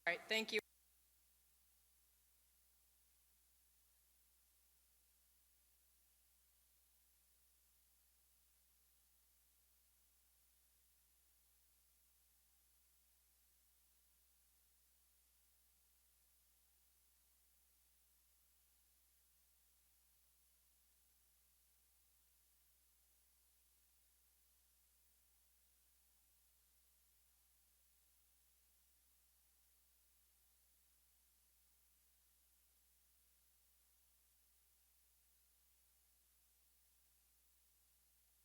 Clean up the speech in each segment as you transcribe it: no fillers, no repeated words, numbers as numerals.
All right, thank you.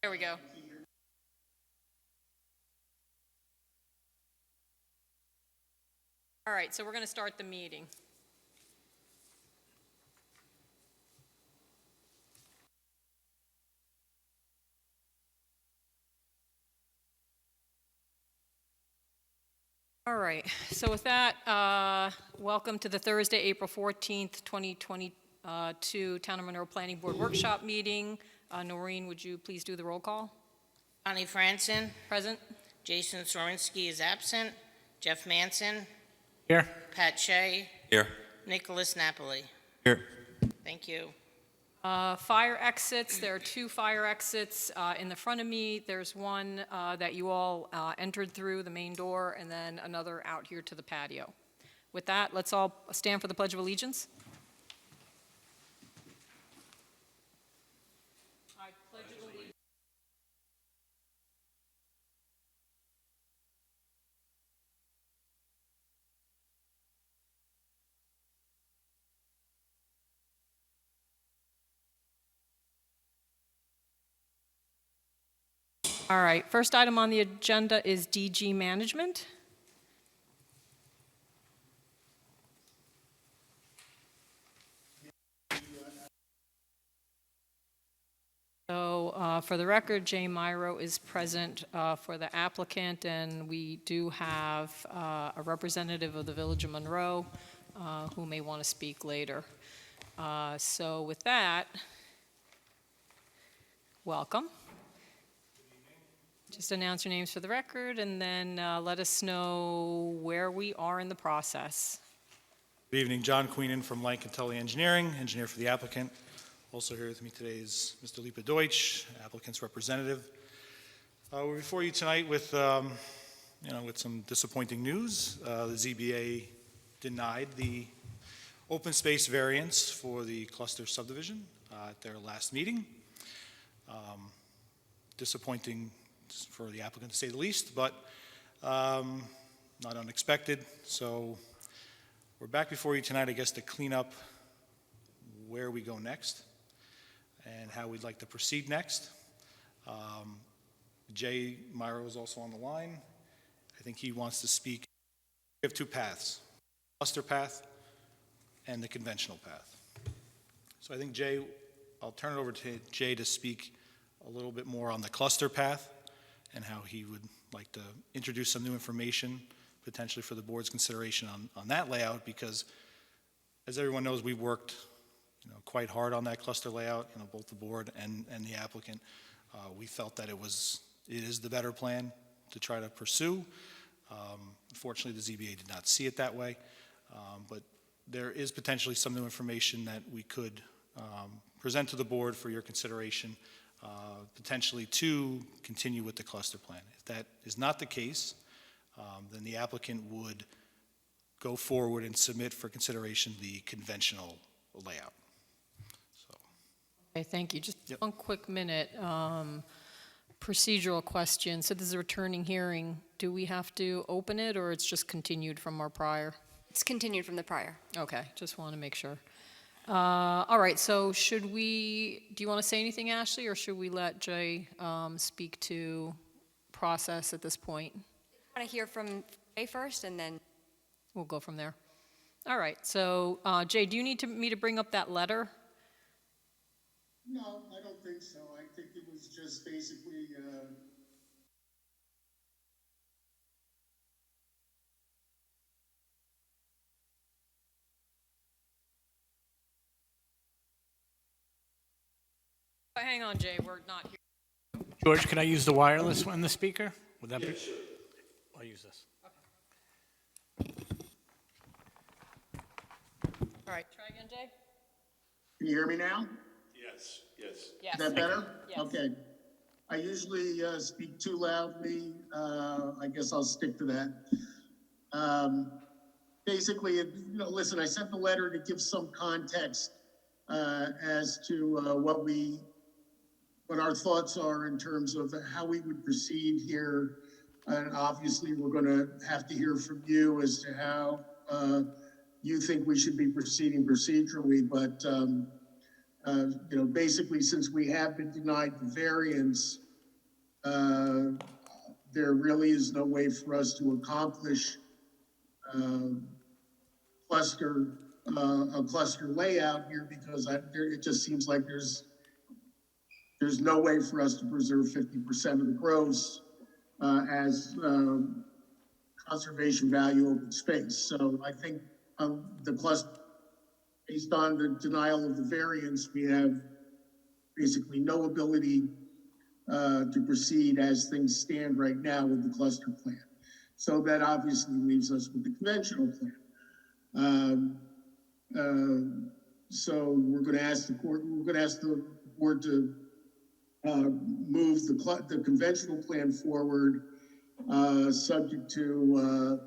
There we go. All right, so we're going to start the meeting. All right, so with that, welcome to the Thursday, April 14th, 2022 Town of Monroe Planning Board Workshop Meeting. Noreen, would you please do the roll call? Connie Franson. Present. Jason Sorinsky is absent. Jeff Manson. Here. Pat Shea. Here. Nicholas Napoli. Here. Thank you. Fire exits, there are 2 fire exits in the front of me. There's one that you all entered through the main door, and then another out here to the patio. With that, let's all stand for the Pledge of Allegiance. I pledge allegiance. All right, first item on the agenda is DG Management. So for the record, Jay Monroe is present for the applicant, and we do have a representative of the Village of Monroe who may want to speak later. So with that, welcome. Just announce your names for the record, and then let us know where we are in the process. Good evening, John Queenan from Lankin Tully Engineering, engineer for the applicant. Also here with me today is Mr. Lipa Deutsch, applicant's representative. We're before you tonight with, with some disappointing news. The ZBA denied the open space variance for the cluster subdivision at their last meeting. Disappointing for the applicant to say the least, but not unexpected. So we're back before you tonight, I guess, to clean up where we go next and how we'd like to proceed next. Jay Monroe is also on the line. I think he wants to speak. We have 2 paths, cluster path and the conventional path. So I think Jay, I'll turn it over to Jay to speak a little bit more on the cluster path and how he would like to introduce some new information potentially for the board's consideration on that layout, because as everyone knows, we worked quite hard on that cluster layout, both the board and the applicant. We felt that it is the better plan to try to pursue. Unfortunately, the ZBA did not see it that way, but there is potentially some new information that we could present to the board for your consideration, potentially to continue with the cluster plan. If that is not the case, then the applicant would go forward and submit for consideration the conventional layout. Okay, thank you. Just one quick minute. Procedural question. So this is a returning hearing. Do we have to open it, or it's just continued from our prior? It's continued from the prior. Okay, just want to make sure. All right, so do you want to say anything, Ashley, or should we let Jay speak to process at this point? I want to hear from Jay first, and then We'll go from there. All right, so Jay, do you need me to bring up that letter? No, I don't think so. I think it was just basically Hang on, Jay, we're not here. George, can I use the wireless one, the speaker? Would that be? sure. I'll use this. All right, try again, Jay? Can you hear me now? Yes, yes. Yes. Is that better? Yes. Okay. I usually speak too loudly. I guess I'll stick to that. Basically, listen, I sent the letter to give some context as to what our thoughts are in terms of how we would proceed here. And obviously, we're going to have to hear from you as to how you think we should be proceeding procedurally. But basically, since we have been denied the variance, there really is no way for us to accomplish cluster a cluster layout here because it just seems like there's no way for us to preserve 50% of the gross as conservation value open space. So I think the cluster, based on the denial of the variance, we have basically no ability to proceed as things stand right now with the cluster plan. So that obviously leaves us with the conventional plan. So we're going to ask the board to move the conventional plan forward, subject to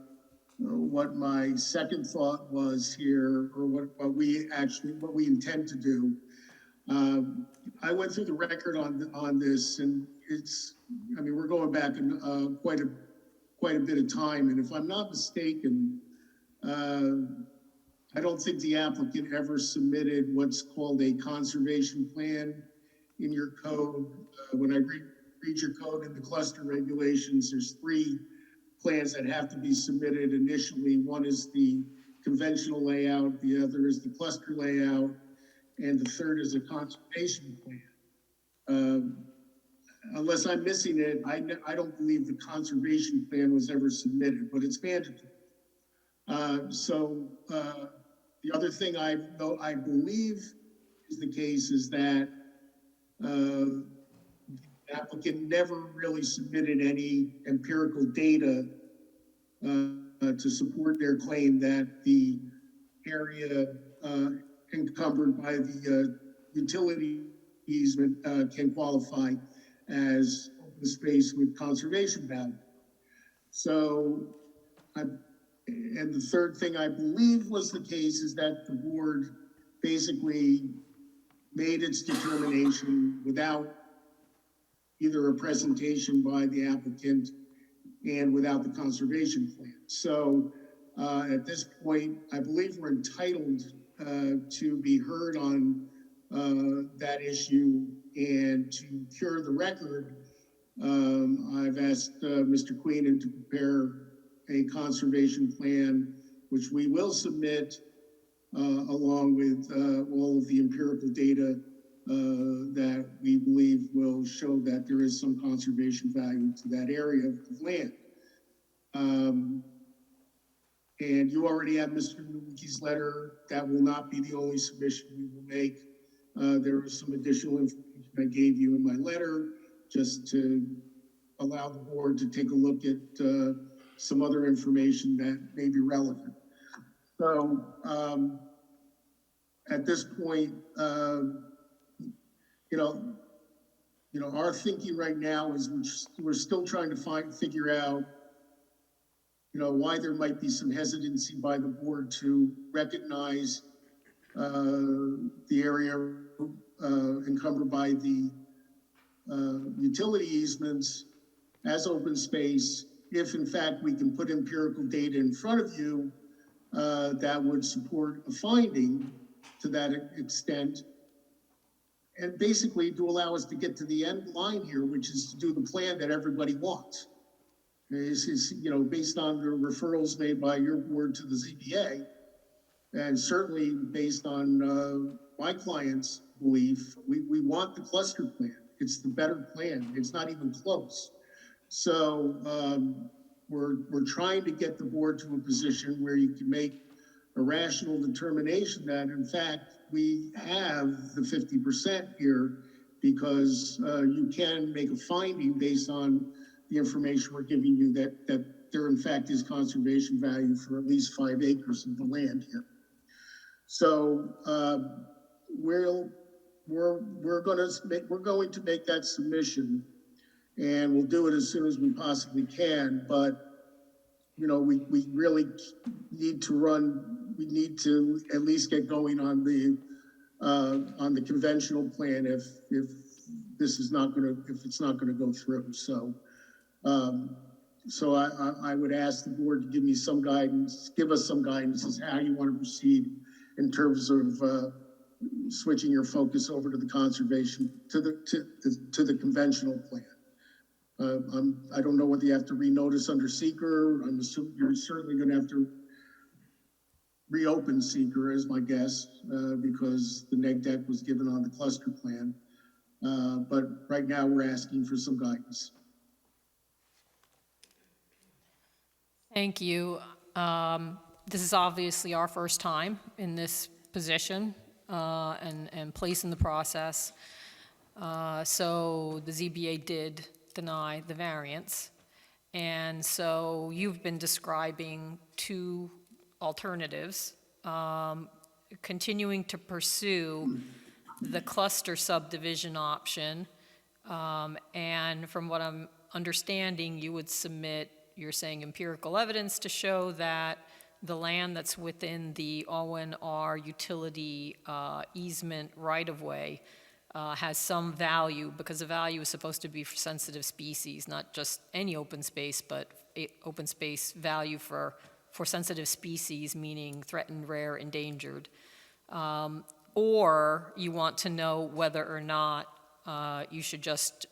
what my second thought was here, or what we intend to do. I went through the record on this, and we're going back in quite a bit of time, and if I'm not mistaken, I don't think the applicant ever submitted what's called a conservation plan in your code. When I read your code and the cluster regulations, there's 3 plans that have to be submitted initially. One is the conventional layout, the other is the cluster layout, and the third is a conservation plan. Unless I'm missing it, I don't believe the conservation plan was ever submitted, but it's mandatory. The other thing I believe is the case is that the applicant never really submitted any empirical data to support their claim that the area encumbered by the utility easement can qualify as open space with conservation value. So, and the third thing I believe was the case is that the board basically made its determination without either a presentation by the applicant and without the conservation plan. So at this point, I believe we're entitled to be heard on that issue, and to cure the record, I've asked Mr. Queenan to prepare a conservation plan, which we will submit along with all of the empirical data that we believe will show that there is some conservation value to that area of land. And you already have Mr. Nowicki's letter. That will not be the only submission we will make. There is some additional information I gave you in my letter, just to allow the board to take a look at some other information that may be relevant. So at this point, our thinking right now is we're still trying to figure out, why there might be some hesitancy by the board to recognize the area encumbered by the utility easements as open space, if in fact we can put empirical data in front of you that would support a finding to that extent, and basically to allow us to get to the end line here, which is to do the plan that everybody wants. This is, based on the referrals made by your board to the ZBA, and certainly based on my client's belief, we want the cluster plan. It's the better plan. It's not even close. So we're trying to get the board to a position where you can make a rational determination that, in fact, we have the 50% here, because you can make a finding based on the information we're giving you that there, in fact, is conservation value for at least 5 acres of the land here. So we're going to make that submission, and we'll do it as soon as we possibly can. But we really need to at least get going on the conventional plan if it's not going to go through. So I would ask the board to give us some guidance as to how you want to proceed in terms of switching your focus over to the conservation, to the conventional plan. I don't know whether you have to renotice under seeker. I'm assuming you're certainly going to have to reopen seeker, is my guess, because the neg deck was given on the cluster plan. But right now we're asking for some guidance. Thank you. This is obviously our first time in this position and place in the process. So the ZBA did deny the variance. And so you've been describing two alternatives, continuing to pursue the cluster subdivision option. And from what I'm understanding, you would submit, you're saying, empirical evidence to show that the land that's within the ONR utility easement right-of-way has some value, because the value is supposed to be for sensitive species, not just any open space, but open space value for sensitive species, meaning threatened, rare, endangered. Or you want to know whether or not you should just,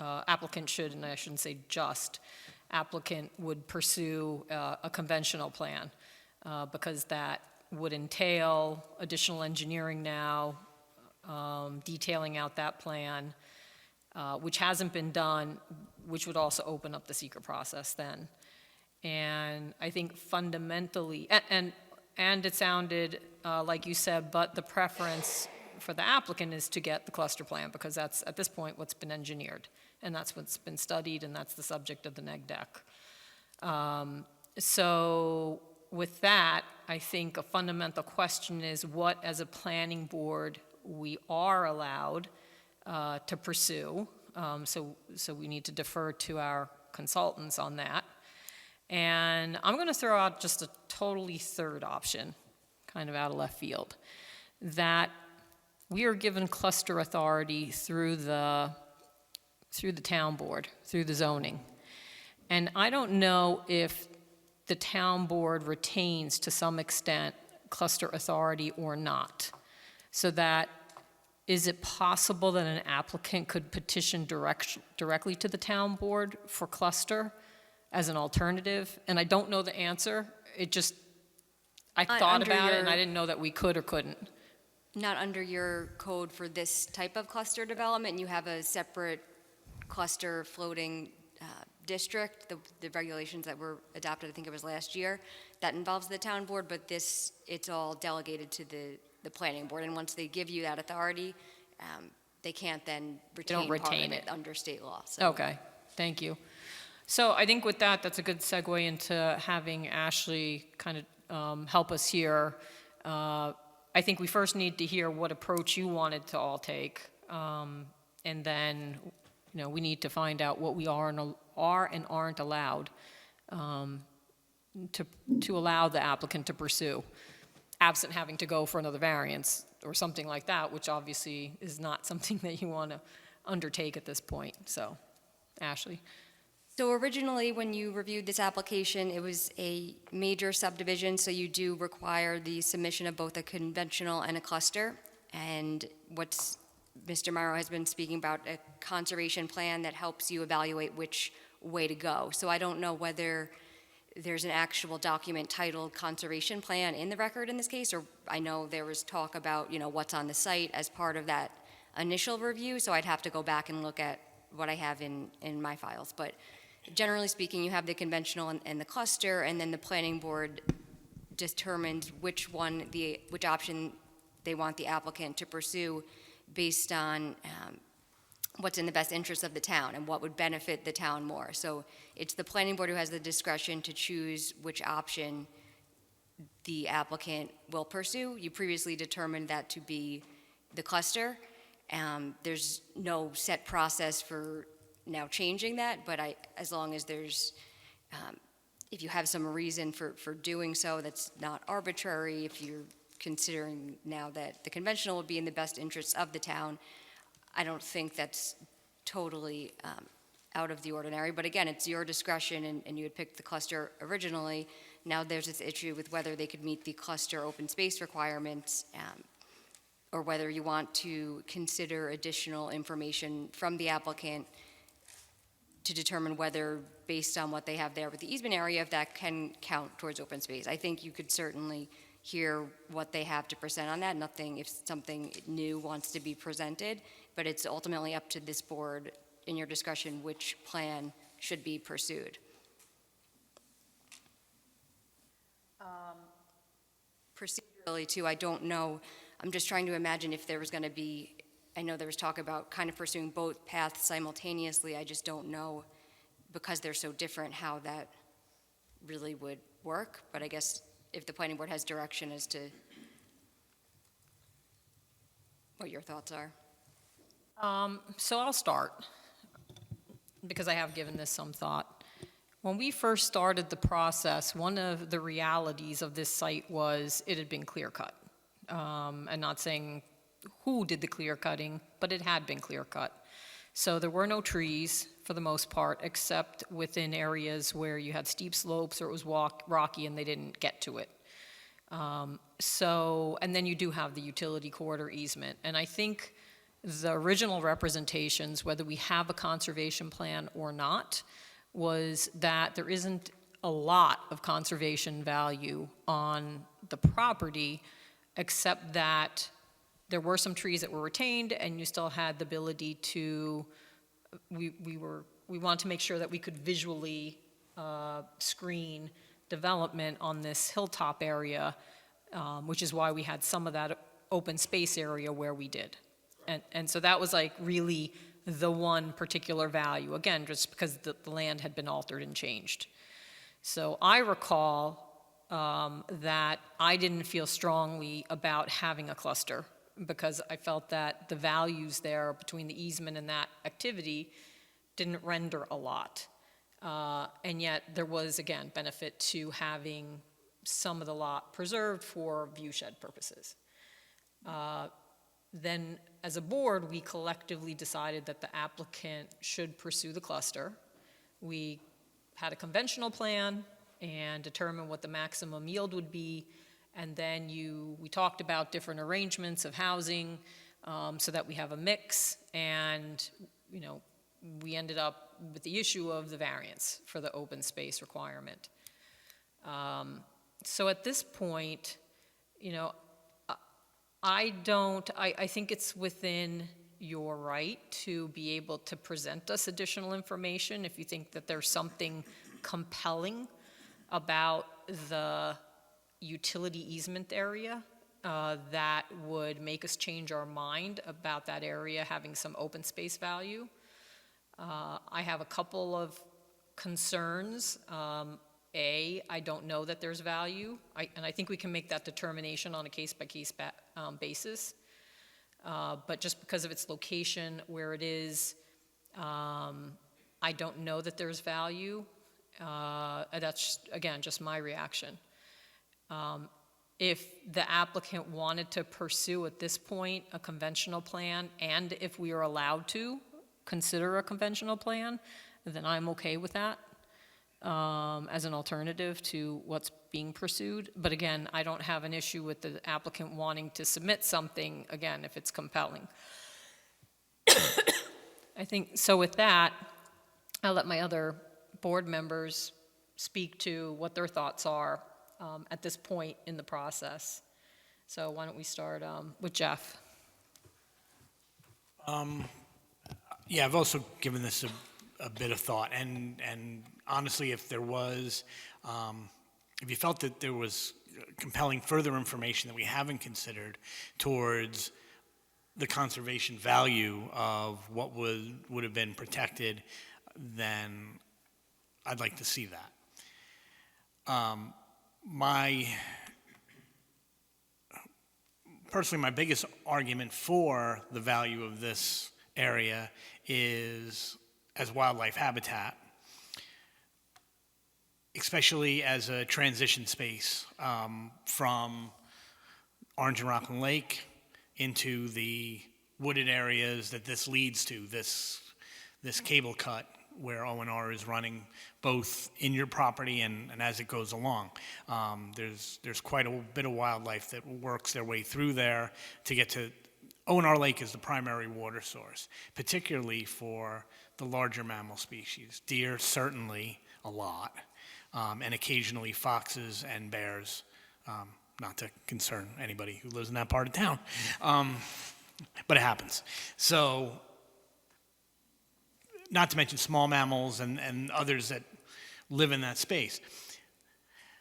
applicant should, and I shouldn't say just, applicant would pursue a conventional plan, because that would entail additional engineering now, detailing out that plan, which hasn't been done, which would also open up the seeker process then. And I think fundamentally, and it sounded like you said, but the preference for the applicant is to get the cluster plan, because that's, at this point, what's been engineered, and that's what's been studied, and that's the subject of the neg deck. So with that, I think a fundamental question is what, as a planning board, we are allowed to pursue. So we need to defer to our consultants on that. And I'm going to throw out just a totally third option, kind of out of left field, that we are given cluster authority through the town board, through the zoning. And I don't know if the town board retains, to some extent, cluster authority or not. So that, is it possible that an applicant could petition directly to the town board for cluster as an alternative? And I don't know the answer. I thought Under about it, your- and I didn't know that we could or couldn't. Not under your code for this type of cluster development. You have a separate cluster floating district, the regulations that were adopted, I think it was last year, that involves the town board, but this, it's all delegated to the planning board. And once they give you that authority, they can't then retain part of retain it it. under state law. So Okay, thank you. So I think with that, that's a good segue into having Ashley kind of help us here. I think we first need to hear what approach you wanted to all take, and then, we need to find out what we are and aren't allowed to allow the applicant to pursue, absent having to go for another variance or something like that, which obviously is not something that you want to undertake at this point. So, Ashley. So originally, when you reviewed this application, it was a major subdivision, so you do require the submission of both a conventional and a cluster. And what Mr. Monroe has been speaking about, a conservation plan that helps you evaluate which way to go. So I don't know whether there's an actual document titled conservation plan in the record in this case, or I know there was talk about, what's on the site as part of that initial review, so I'd have to go back and look at what I have in my files. But generally speaking, you have the conventional and the cluster, and then the planning board determines which option they want the applicant to pursue based on what's in the best interest of the town and what would benefit the town more. So it's the planning board who has the discretion to choose which option the applicant will pursue. You previously determined that to be the cluster. There's no set process for now changing that, but as long as there's, if you have some reason for doing so that's not arbitrary, if you're considering now that the conventional would be in the best interests of the town, I don't think that's totally out of the ordinary. But again, it's your discretion, and you had picked the cluster originally. Now there's this issue with whether they could meet the cluster open space requirements, or whether you want to consider additional information from the applicant to determine whether, based on what they have there with the easement area, if that can count towards open space. I think you could certainly hear what they have to present on that. Nothing, if something new wants to be presented, but it's ultimately up to this board in your discussion which plan should be pursued. Procedurally, too, I don't know. I'm just trying to imagine if there was going to be, I know there was talk about kind of pursuing both paths simultaneously. I just don't know, because they're so different, how that really would work. But I guess if the planning board has direction as to what your thoughts are. So I'll start, because I have given this some thought. When we first started the process, one of the realities of this site was it had been clear-cut. And not saying who did the clear-cutting, but it had been clear-cut. So there were no trees, for the most part, except within areas where you had steep slopes or it was rocky and they didn't get to it. And then you do have the utility corridor easement. And I think the original representations, whether we have a conservation plan or not, was that there isn't a lot of conservation value on the property, except that there were some trees that were retained and you still had the ability to, we wanted to make sure that we could visually screen development on this hilltop area, which is why we had some of that open space area where we did. And so that was like really the one particular value, again, just because the land had been altered and changed. So I recall that I didn't feel strongly about having a cluster, because I felt that the values there between the easement and that activity didn't render a lot. And yet there was, again, benefit to having some of the lot preserved for viewshed purposes. Then, as a board, we collectively decided that the applicant should pursue the cluster. We had a conventional plan and determined what the maximum yield would be, and then we talked about different arrangements of housing so that we have a mix, and we ended up with the issue of the variance for the open space requirement. So at this point, I think it's within your right to be able to present us additional information if you think that there's something compelling about the utility easement area that would make us change our mind about that area having some open space value. I have a couple of concerns. I don't know that there's value, and I think we can make that determination on a case-by-case basis. But just because of its location, where it is, I don't know that there's value. That's, again, just my reaction. If the applicant wanted to pursue at this point a conventional plan, and if we are allowed to consider a conventional plan, then I'm okay with that. As an alternative to what's being pursued. But again, I don't have an issue with the applicant wanting to submit something, again, if it's compelling. I think, so with that, I'll let my other board members speak to what their thoughts are at this point in the process. So why don't we start with Jeff? Yeah, I've also given this a bit of thought, and honestly, if there was, if you felt that there was compelling further information that we haven't considered towards the conservation value of what would have been protected, then I'd like to see that. My personally, my biggest argument for the value of this area is as wildlife habitat, especially as a transition space from Orange and Rockland Lake into the wooded areas that this leads to, this cable cut where O&R is running both in your property and as it goes along. There's quite a bit of wildlife that works their way through there to get to. O&R Lake is the primary water source, particularly for the larger mammal species. Deer, certainly a lot, and occasionally foxes and bears, not to concern anybody who lives in that part of town, but it happens. So, not to mention small mammals and others that live in that space.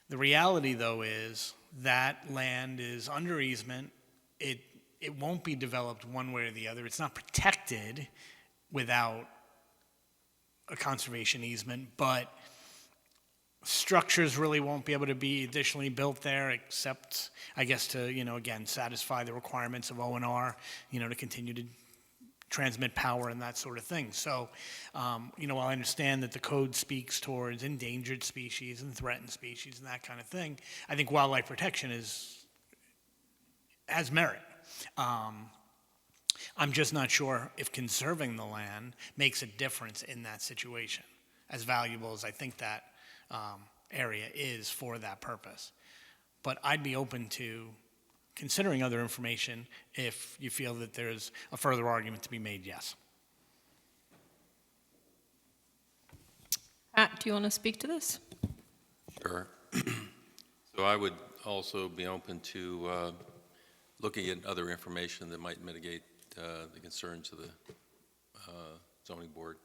The reality, though, is that land is under easement. It won't be developed one way or the other. It's not protected without a conservation easement, but structures really won't be able to be additionally built there except, I guess, to, again, satisfy the requirements of O&R, to continue to transmit power and that sort of thing. So, while I understand that the code speaks towards endangered species and threatened species and that kind of thing, I think wildlife protection has merit. I'm just not sure if conserving the land makes a difference in that situation, as valuable as I think that area is for that purpose. But I'd be open to considering other information if you feel that there's a further argument to be made, yes. Pat, do you want to speak to this? Sure. So I would also be open to looking at other information that might mitigate the concerns of the zoning board.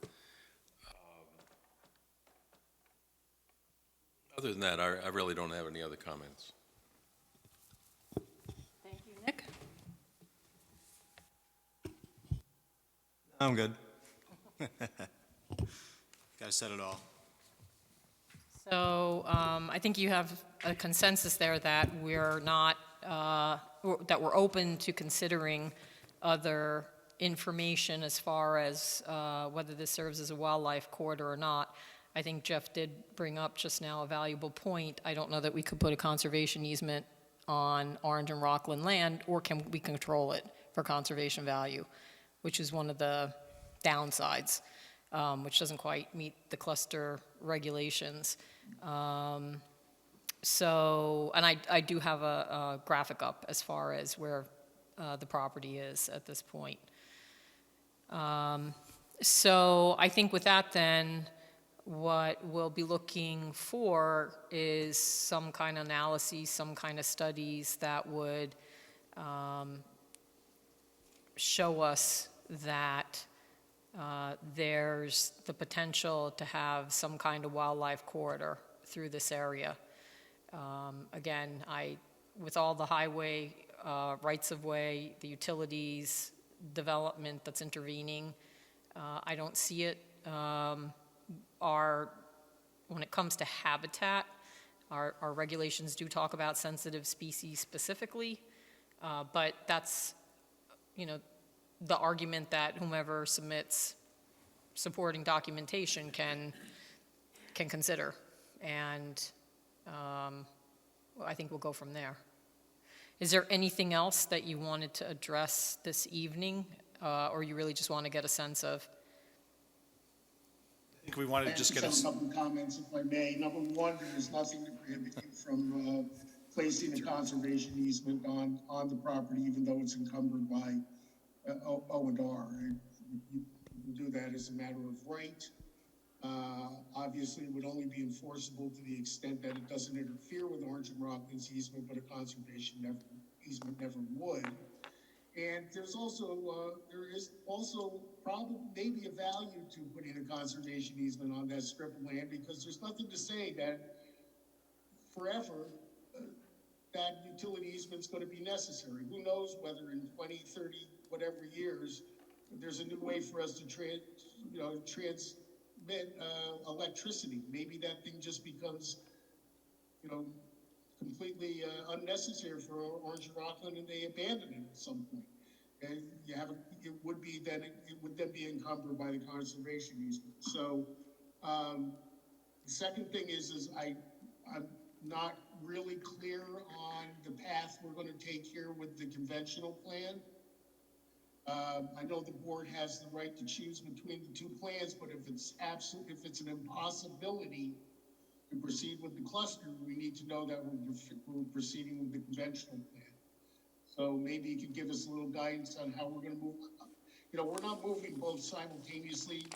Other than that, I really don't have any other comments. Thank you, Nick. I'm good. Guys said it all. So I think you have a consensus there that we're not, that we're open to considering other information as far as whether this serves as a wildlife corridor or not. I think Jeff did bring up just now a valuable point. I don't know that we could put a conservation easement on Orange and Rockland land, or can we control it for conservation value, which is one of the downsides, which doesn't quite meet the cluster regulations. So, and I do have a graphic up as far as where the property is at this point. So I think with that then, what we'll be looking for is some kind of analysis, some kind of studies that would show us that there's the potential to have some kind of wildlife corridor through this area. Again, with all the highway rights of way, the utilities, development that's intervening, I don't see it. When it comes to habitat, our regulations do talk about sensitive species specifically, but that's, the argument that whomever submits supporting documentation can consider, and I think we'll go from there. Is there anything else that you wanted to address this evening, or you really just want to get a sense of? I think we wanted to just get a couple of comments, if I may. Number one, there is nothing to prohibit you from placing a conservation easement on the property, even though it's encumbered by O&R. You can do that as a matter of right. Obviously, it would only be enforceable to the extent that it doesn't interfere with Orange and Rockland's easement, but a conservation easement never would. And there is also probably maybe a value to putting a conservation easement on that strip of land, because there's nothing to say that forever that utility easement's going to be necessary. Who knows whether in 20, 30, whatever years, there's a new way for us to transmit electricity. Maybe that thing just becomes, completely unnecessary for Orange and Rockland, and they abandoned it at some point. And you have, it would be then, it would then be encumbered by the conservation easement. So, the second thing is I'm not really clear on the path we're gonna take here with the conventional plan. I know the board has the right to choose between the two plans, but if if it's an impossibility to proceed with the cluster, we need to know that we're proceeding with the conventional plan. So maybe you could give us a little guidance on how we're gonna move. You know, we're not moving both simultaneously.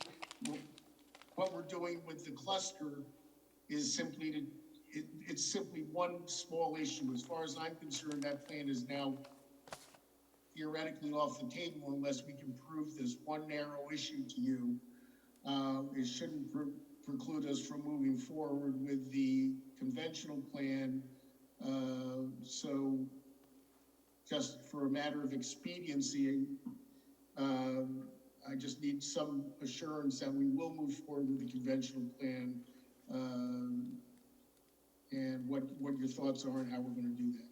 What we're doing with the cluster is simply it's simply one small issue. As far as I'm concerned, that plan is now theoretically off the table unless we can prove this one narrow issue to you. It shouldn't preclude us from moving forward with the conventional plan. So just for a matter of expediency, I just need some assurance that we will move forward with the conventional plan, and what your thoughts are on how we're going to do that.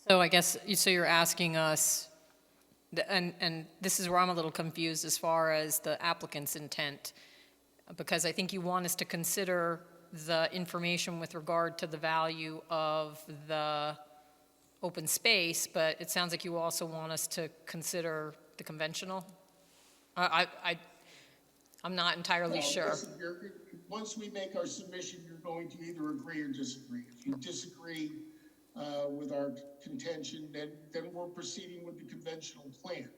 So I guess, so you're asking us, and this is where I'm a little confused as far as the applicant's intent, because I think you want us to consider the information with regard to the value of the open space, but it sounds like you also want us to consider the conventional? I'm not entirely Well, sure. listen, once we make our submission, you're going to either agree or disagree. If you disagree with our contention, then we're proceeding with the conventional plan.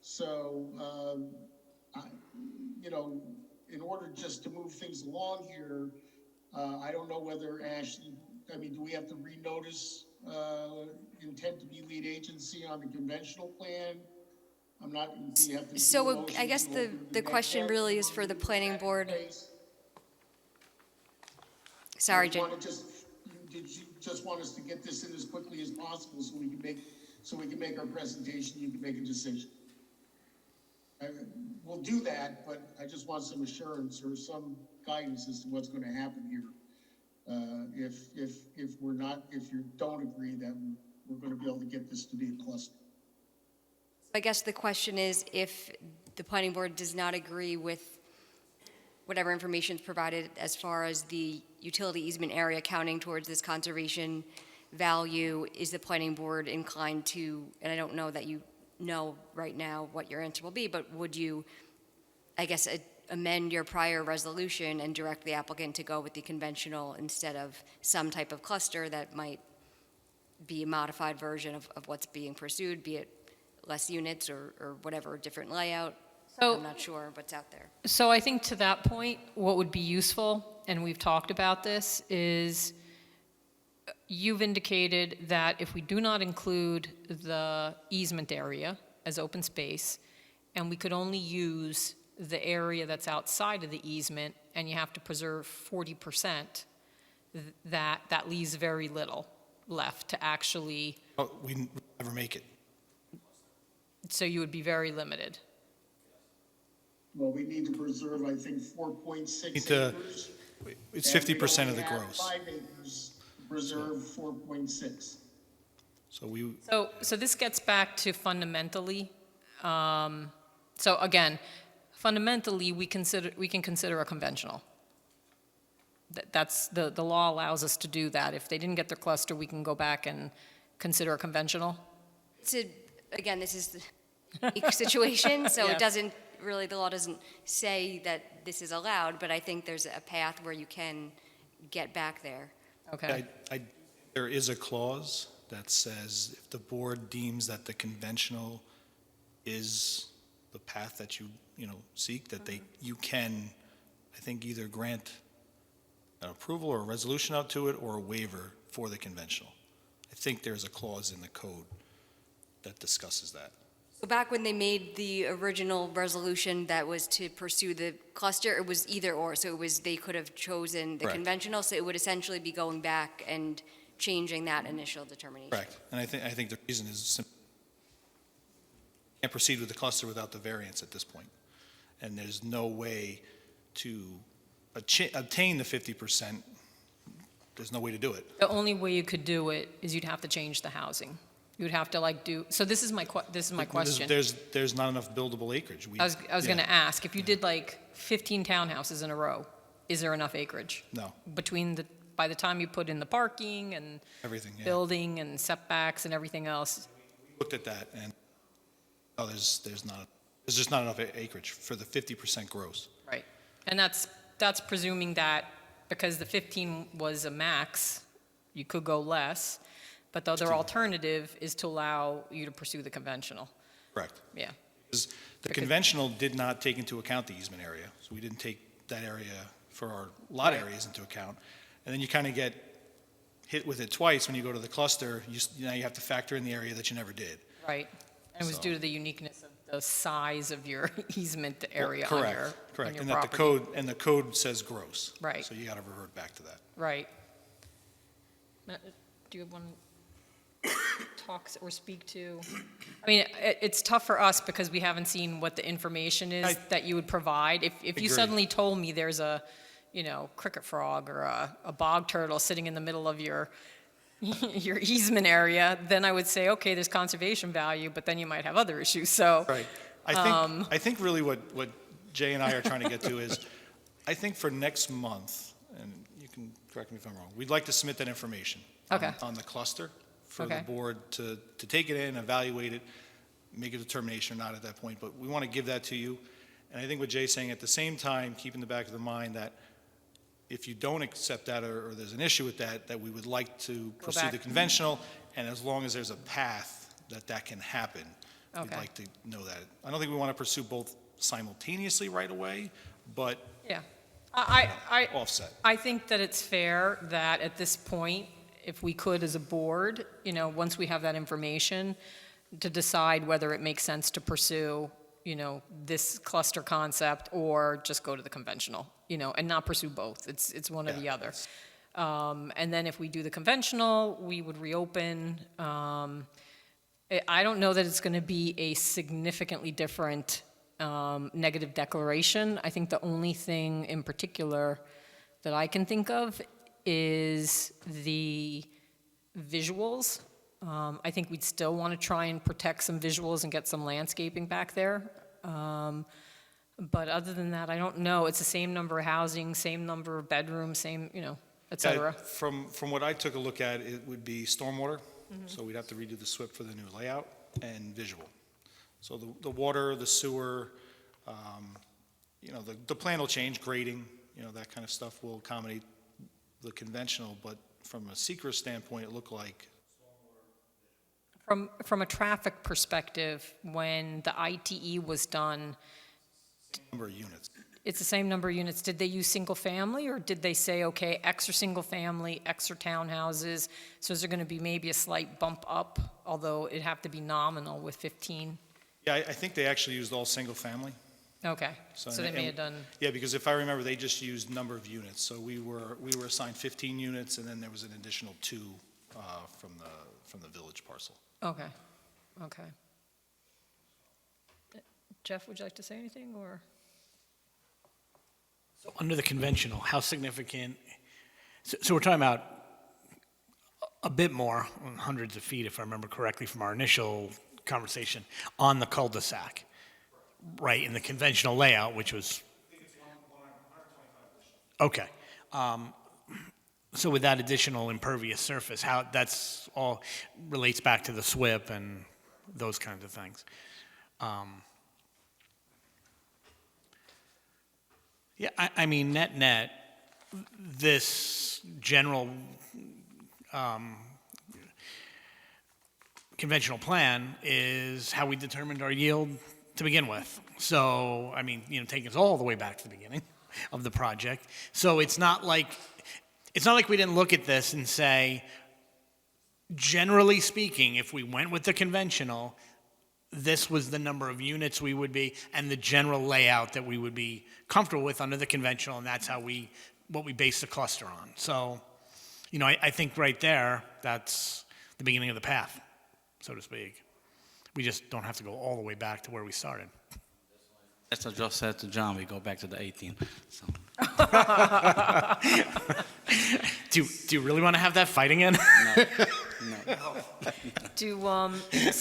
So, you know, in order just to move things along here, I don't know whether Ashley, I mean, do we have to renotice intent to be lead agency on the conventional plan? I'm not, do you have to do a So motion I guess to the open the next question step? really is for the planning board. Do Sorry, you Jen. want to did you just want us to get this in as quickly as possible so we can make our presentation, you can make a decision? We'll do that, but I just want some assurance or some guidance as to what's going to happen here. If you don't agree, then we're going to be able to get this to be a cluster. I guess the question is, if the planning board does not agree with whatever information is provided as far as the utility easement area counting towards this conservation value, is the planning board inclined to, and I don't know that you know right now what your answer will be, but would you, I guess, amend your prior resolution and direct the applicant to go with the conventional instead of some type of cluster that might be a modified version of what's being pursued, be it less units or whatever, different layout? So- I'm not sure what's out there. So I think to that point, what would be useful, and we've talked about this, is you've indicated that if we do not include the easement area as open space, and we could only use the area that's outside of the easement, and you have to preserve 40%, that leaves very little left to actually, Oh, we never make it. so you would be very limited. Well, we need to preserve, I think, 4.6 Need to- acres. It's and we 50% of only the have gross. 5 acres, preserve 4.6. So we, So this gets back to fundamentally, so again, fundamentally, we can consider a conventional. That's, the law allows us to do that. If they didn't get their cluster, we can go back and consider a conventional. Again, this is the unique situation, so Yeah. it doesn't, really, the law doesn't say that this is allowed, but I think there's a path where you can get back there. Okay. there is a clause that says if the board deems that the conventional is the path that you seek, that you can, I think, either grant an approval or a resolution out to it or a waiver for the conventional. I think there's a clause in the code that discusses that. So back when they made the original resolution that was to pursue the cluster, it was either or, so it was, they could have chosen the Correct. conventional, so it would essentially be going back and changing that initial determination. Correct. And I think the reason is simply can't proceed with the cluster without the variance at this point. And there's no way to obtain the 50%, there's no way to do it. The only way you could do it is you'd have to change the housing. You'd have to so this is my question. There's not enough buildable acreage. I was Yeah. going to ask, if you did like 15 townhouses in a row, is there enough acreage? No, By the time you put in the parking and everything, yeah. building and setbacks and everything else? Looked at that, and, no, there's just not enough acreage for the 50% gross. Right. And that's presuming that because the 15 was a max, you could go less, but the other alternative is to allow you to pursue the conventional. Correct. Yeah. Because the conventional did not take into account the easement area, so we didn't take that area for our lot Right. areas into account. And then you kind of get hit with it twice when you go to the cluster. Now you have to factor in the area that you never did. Right. And it was So- due to the uniqueness of the size of your easement area on Correct, your, on correct. your And that property. the code says gross. Right. So you got to revert back to that. Right. Matt, do you want to talk or speak to? I mean, it's tough for us because we haven't seen what the information is that you would provide. If you Agreed. suddenly told me there's a, cricket frog or a bog turtle sitting in the middle of your your easement area, then I would say, okay, there's conservation value, but then you might have other issues, so. Right. I think really what Jay and I are trying to get to is, I think for next month, and you can correct me if I'm wrong, we'd like to submit that information. Okay. On the cluster for the Okay. board to take it in, evaluate it, make a determination or not at that point, but we want to give that to you. And I think what Jay's saying, at the same time, keep in the back of the mind that if you don't accept that or there's an issue with that, that we would like to pursue back. the conventional, and as long as there's a path that can happen, we'd Okay. like to know that. I don't think we want to pursue both simultaneously right away, but Yeah. I offset. I think that it's fair that at this point, if we could as a board, once we have that information, to decide whether it makes sense to pursue, this cluster concept or just go to the conventional, and not pursue both. It's one or the Yeah, other. And then if we do the conventional, we would reopen. I don't know that it's going to be a significantly different negative declaration. I think the only thing in particular that I can think of is the visuals. I think we'd still want to try and protect some visuals and get some landscaping back there. But other than that, I don't know. It's the same number of housing, same number of bedrooms, same, et cetera. From what I took a look at, it would be stormwater, Mm-hmm. so we'd have to redo the SWIP for the new layout, and visual. So the water, the sewer, the plan will change, grading, that kind of stuff will accommodate the conventional, but from a seeker standpoint, it looked like, From a traffic perspective, when the ITE was done, number of units. it's the same number of units. Did they use single-family, or did they say, okay, X are single-family, X are townhouses? So is there going to be maybe a slight bump up, although it'd have to be nominal with 15? Yeah, I think they actually used all single-family. Okay, so they may have done, Yeah, because if I remember, they just used number of units. So we were assigned 15 units, and then there was an additional 2 from the village parcel. okay. Jeff, would you like to say anything, or? So under the conventional, how significant, so we're talking about a bit more, hundreds of feet, if I remember correctly from our initial conversation, on the cul-de-sac, right, in the conventional layout, which was... Okay. So with that additional impervious surface, that's all relates back to the SWIP and those kinds of things. Yeah, I mean, net, this general conventional plan is how we determined our yield to begin with. So, I mean, taking us all the way back to the beginning of the project. So it's not like we didn't look at this and say, generally speaking, if we went with the conventional, this was the number of units we would be and the general layout that we would be comfortable with under the conventional, and that's what we base the cluster on. So, I think right there, that's the beginning of the path, so to speak. We just don't have to go all the way back to where we started. As I just said to John, we go back to the 18. So. Do you really want to have that fight again?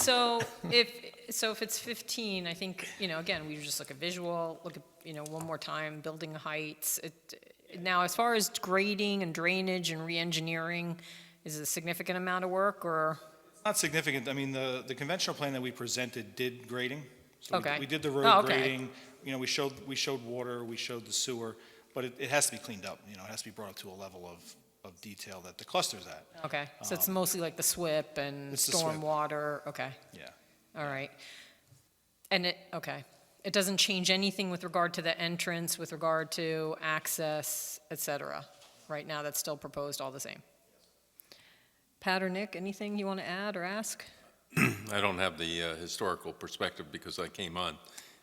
So if it's 15, I think, again, we just look at visual, look at, one more time, building heights. Now, as far as grading and drainage and re-engineering, is it a significant amount of work, or? Not significant. I mean, the conventional plan that we presented did grading. So Okay. we did the Oh, road okay. grading, we showed water, we showed the sewer, but it has to be cleaned up, it has to be brought up to a level of detail that the cluster's at. Okay, so it's mostly like the SWIP and It's the SWIP. stormwater, okay, Yeah. all right. And it doesn't change anything with regard to the entrance, with regard to access, et cetera? Right now, that's still proposed all the same? Pat or Nick, anything you want to add or ask? I don't have the historical perspective because I came on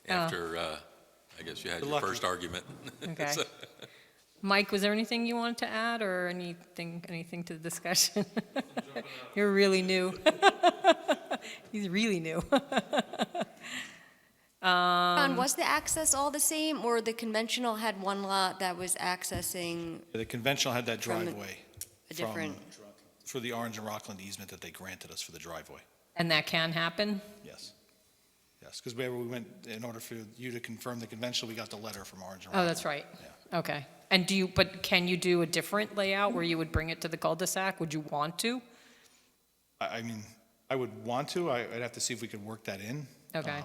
after, I guess you had You're your lucky. first argument. Okay. So- Mike, was there anything you wanted to add or anything to the discussion? You're really new. He's really new. John, was the access all the same, or the conventional had one lot that was accessing The conventional had that From a- driveway a different? for the Orange and Rockland easement that they granted us for the driveway. And that can happen? Yes. Yes, because we went, in order for you to confirm the conventional, we got the letter from Orange and Oh, Rockland. that's right. Yeah. Okay. And but can you do a different layout where you would bring it to the cul-de-sac? Would you want to? I mean, I would want to, I'd have to see if we could work that in. Okay.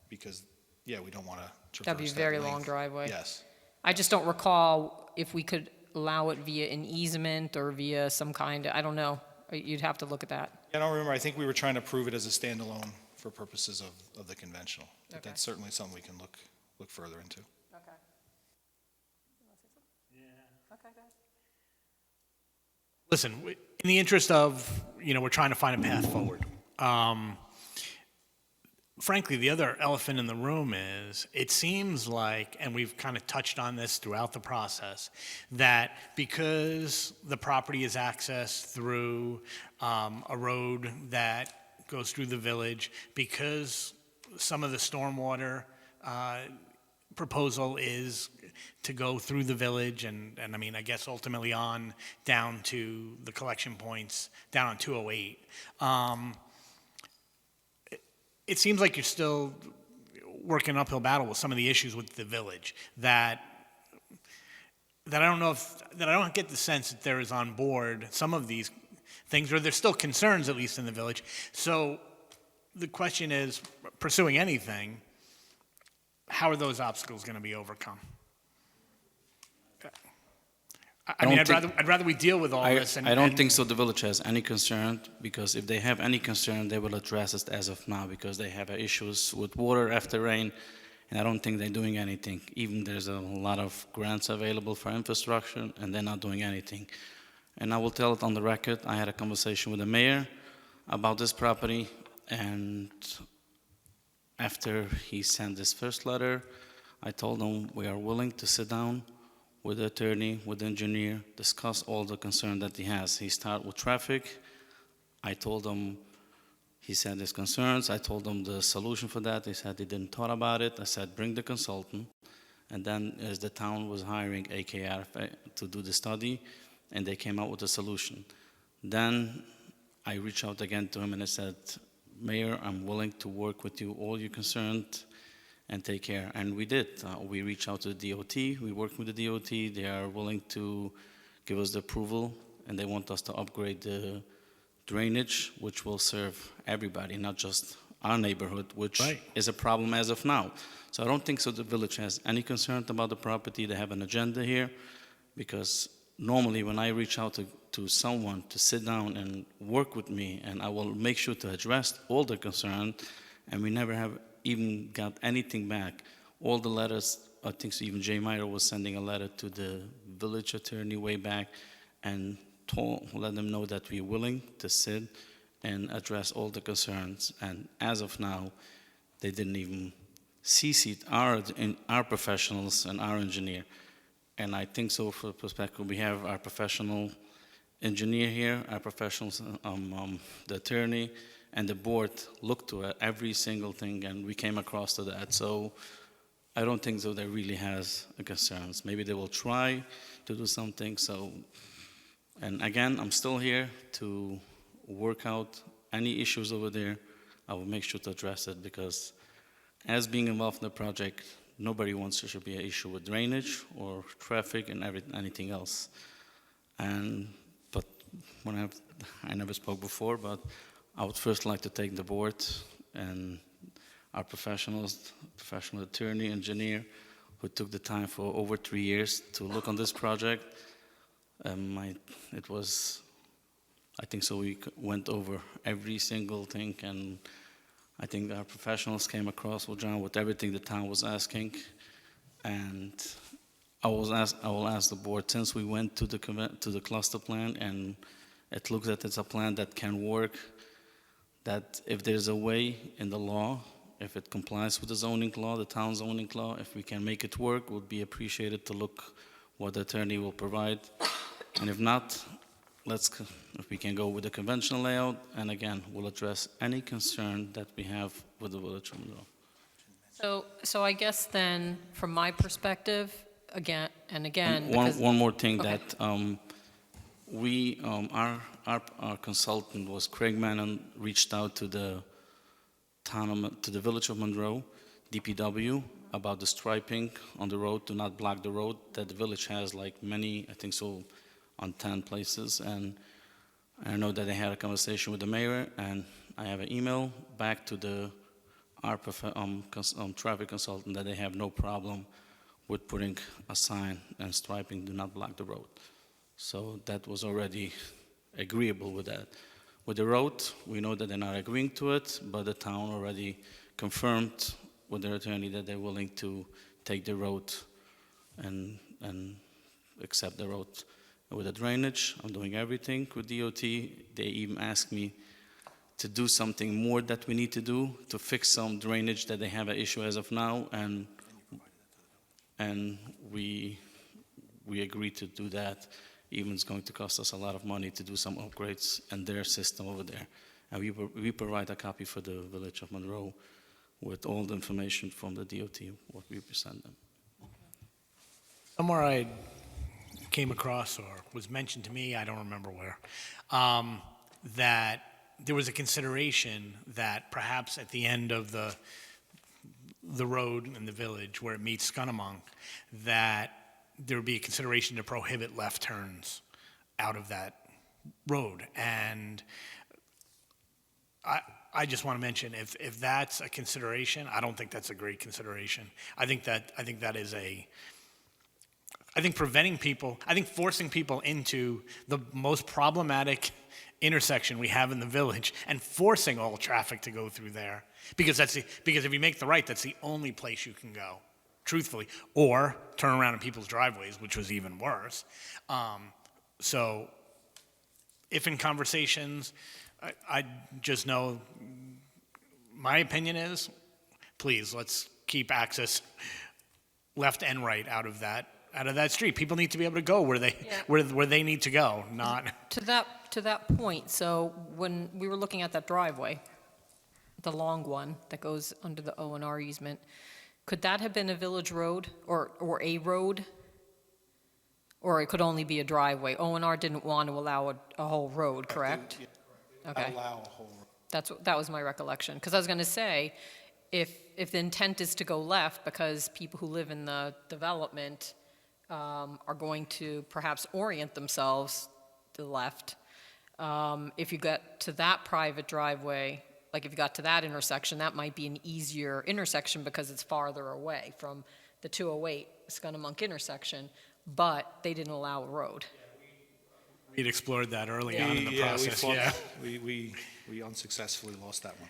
Because, yeah, we don't want to traverse That'd be a that very long length. driveway. Yes. I just don't recall if we could allow it via an easement or via some kind, I don't know. You'd have to look at that. I don't remember, I think we were trying to prove it as a standalone for purposes of the conventional. But Okay. that's certainly something we can look further into. Okay. Okay, guys. Listen, in the interest of, we're trying to find a path forward. Frankly, the other elephant in the room is, it seems like, and we've kind of touched on this throughout the process, that because the property is accessed through a road that goes through the village, because some of the stormwater proposal is to go through the village and I mean, I guess ultimately on down to the collection points, down on 208. It seems like you're still working an uphill battle with some of the issues with the village that I don't get the sense that there is on board some of these things, or there's still concerns, at least in the village. So the question is, pursuing anything, how are those obstacles going to be overcome? I mean, I'd rather we deal with all this. I don't think so the village has any concern, because if they have any concern, they will address it as of now, because they have issues with water after rain, and I don't think they're doing anything. Even there's a lot of grants available for infrastructure, and they're not doing anything. And I will tell it on the record, I had a conversation with the mayor about this property, and after he sent this first letter, I told him we are willing to sit down with the attorney, with the engineer, discuss all the concern that he has. He started with traffic. I told him, he said his concerns. I told him the solution for that. He said he didn't thought about it. I said, bring the consultant. And then as the town was hiring AKR to do the study, and they came out with a solution. Then I reached out again to him and I said, Mayor, I'm willing to work with you, all you're concerned, and take care. And we did. We reached out to the DOT. We worked with the DOT. They are willing to give us the approval, and they want us to upgrade the drainage, which will serve everybody, not just our neighborhood, which Right. is a problem as of now. So I don't think so the village has any concern about the property. They have an agenda here, because normally when I reach out to someone to sit down and work with me, and I will make sure to address all the concern, and we never have even got anything back. All the letters, I think even Jay Meyer was sending a letter to the village attorney way back and let them know that we're willing to sit and address all the concerns. And as of now, they didn't even CC our professionals and our engineer. And I think so for perspective, we have our professional engineer here, our professionals, the attorney, and the board looked to every single thing, and we came across to that. So I don't think so. They really has concerns. Maybe they will try to do something. So, and again, I'm still here to work out any issues over there. I will make sure to address it because, as being involved in the project, nobody wants there should be an issue with drainage or traffic and anything else. But when I never spoke before, but I would first like to thank the board and our professionals, professional attorney, engineer, who took the time for over 3 years to look on this project. It was, I think so we went over every single thing, and I think our professionals came across with John with everything the town was asking. And I will ask the board, since we went to the cluster plan and it looks that it's a plan that can work, that if there's a way in the law, if it complies with the zoning law, the town zoning law, if we can make it work, would be appreciated to look what the attorney will provide. And if not, if we can go with the conventional layout, and again, we'll address any concern that we have with the village of Monroe. So I guess then, from my perspective, again, because- One more thing Okay. that our consultant was Craig Mannon, reached out to the village of Monroe, DPW, about the striping on the road to not block the road that the village has, like many, I think so, on 10 places. And I know that they had a conversation with the mayor, and I have an email back to our traffic consultant that they have no problem with putting a sign and striping, do not block the road. So that was already agreeable with that. With the road, we know that they're not agreeing to it, but the town already confirmed with their attorney that they're willing to take the road and accept the road. With the drainage, I'm doing everything with DOT. They even asked me to do something more that we need to do to fix some drainage that they have an issue as of now, and we agreed to do that. Even it's going to cost us a lot of money to do some upgrades in their system over there. And we provide a copy for the village of Monroe with all the information from the DOT, what we present them. Somewhere I came across or was mentioned to me, I don't remember where, that there was a consideration that perhaps at the end of the road in the village where it meets Scunamunk, that there would be a consideration to prohibit left turns out of that road. And I just want to mention, if that's a consideration, I don't think that's a great consideration. I think forcing people into the most problematic intersection we have in the village and forcing all traffic to go through there, because if you make the right, that's the only place you can go, truthfully, or turn around in people's driveways, which was even worse. So if in conversations, I just know, my opinion is, please, let's keep access left and right out of that street. People need to be able to go where they need to go, not. To that point, so when we were looking at that driveway, the long one that goes under the O&R easement, could that have been a village road or a road? Or it could only be a driveway? O&R didn't want to allow a whole road, correct? Okay. Allow a whole road. That was my recollection. Because I was going to say, if the intent is to go left because people who live in the development are going to perhaps orient themselves to the left, if you get to that private driveway, like if you got to that intersection, that might be an easier intersection because it's farther away from the 208 Scunamunk intersection, but they didn't allow a road. We'd explored that early on in the process, yeah. We unsuccessfully lost that one.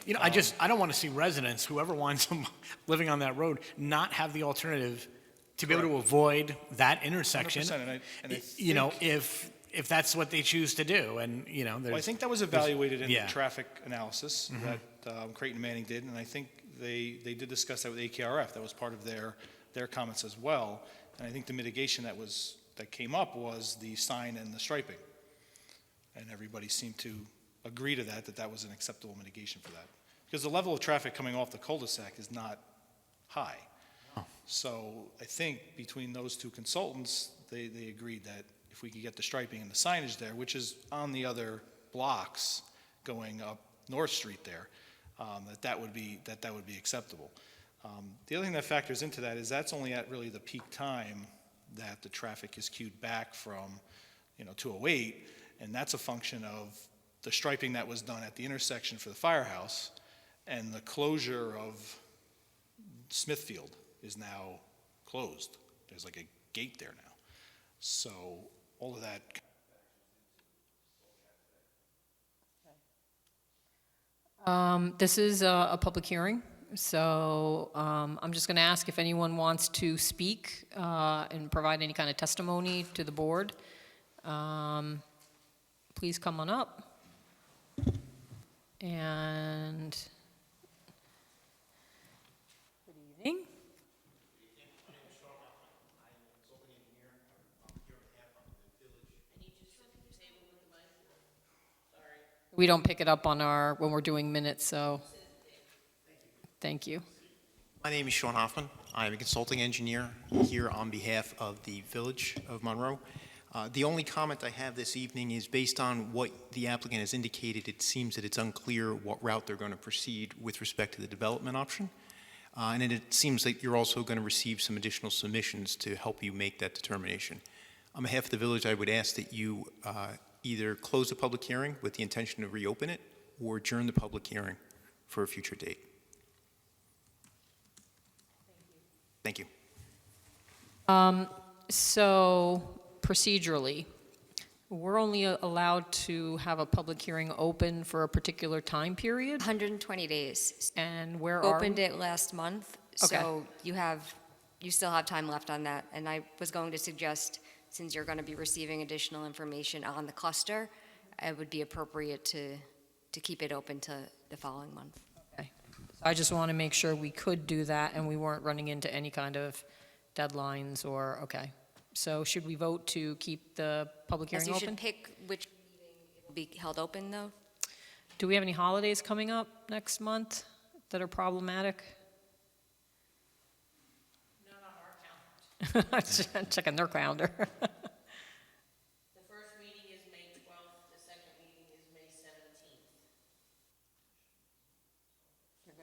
You know, I don't want to see residents, whoever wants them living on that road, not have the alternative to be able to avoid that intersection. 100%, and I You know, think- if that's what they choose to do, and, you know, Well, I think that was evaluated in the yeah. traffic analysis that Creighton Manning did, and I think they did discuss that with AKRF. That was part of their comments as well. And I think the mitigation that came up was the sign and the striping. And everybody seemed to agree to that was an acceptable mitigation for that. Because the level of traffic coming off the cul-de-sac is not high. So I think between those two consultants, they agreed that if we could get the striping and the signage there, which is on the other blocks going up North Street there, that would be acceptable. The other thing that factors into that is that's only at really the peak time that the traffic is queued back from, 208, and that's a function of the striping that was done at the intersection for the firehouse, and the closure of Smithfield is now closed. There's like a gate there now. So all of that. This is a public hearing, so I'm just going to ask if anyone wants to speak and provide any kind of testimony to the board. Please come on up. And good evening. We don't pick it up on when we're doing minutes, so. Thank you. My name is Sean Hoffman. I'm a consulting engineer here on behalf of the Village of Monroe. The only comment I have this evening is based on what the applicant has indicated. It seems that it's unclear what route they're going to proceed with respect to the development option. And it seems that you're also going to receive some additional submissions to help you make that determination. On behalf of the Village, I would ask that you either close the public hearing with the intention to reopen it or adjourn the public hearing for a future date. Thank you. So procedurally, we're only allowed to have a public hearing open for a particular time period? 120 days. And where are Opened we? it last month, Okay. so you still have time left on that. And I was going to suggest, since you're going to be receiving additional information on the cluster, it would be appropriate to keep it open to the following month. Okay. I just want to make sure we could do that and we weren't running into any kind of deadlines okay. So should we vote to keep the public Yes, hearing you should open? pick which meeting it will be held open, though. Do we have any holidays coming up next month that are problematic? Not on our calendar. Checking their calendar. The first meeting is May 12th, the second meeting is May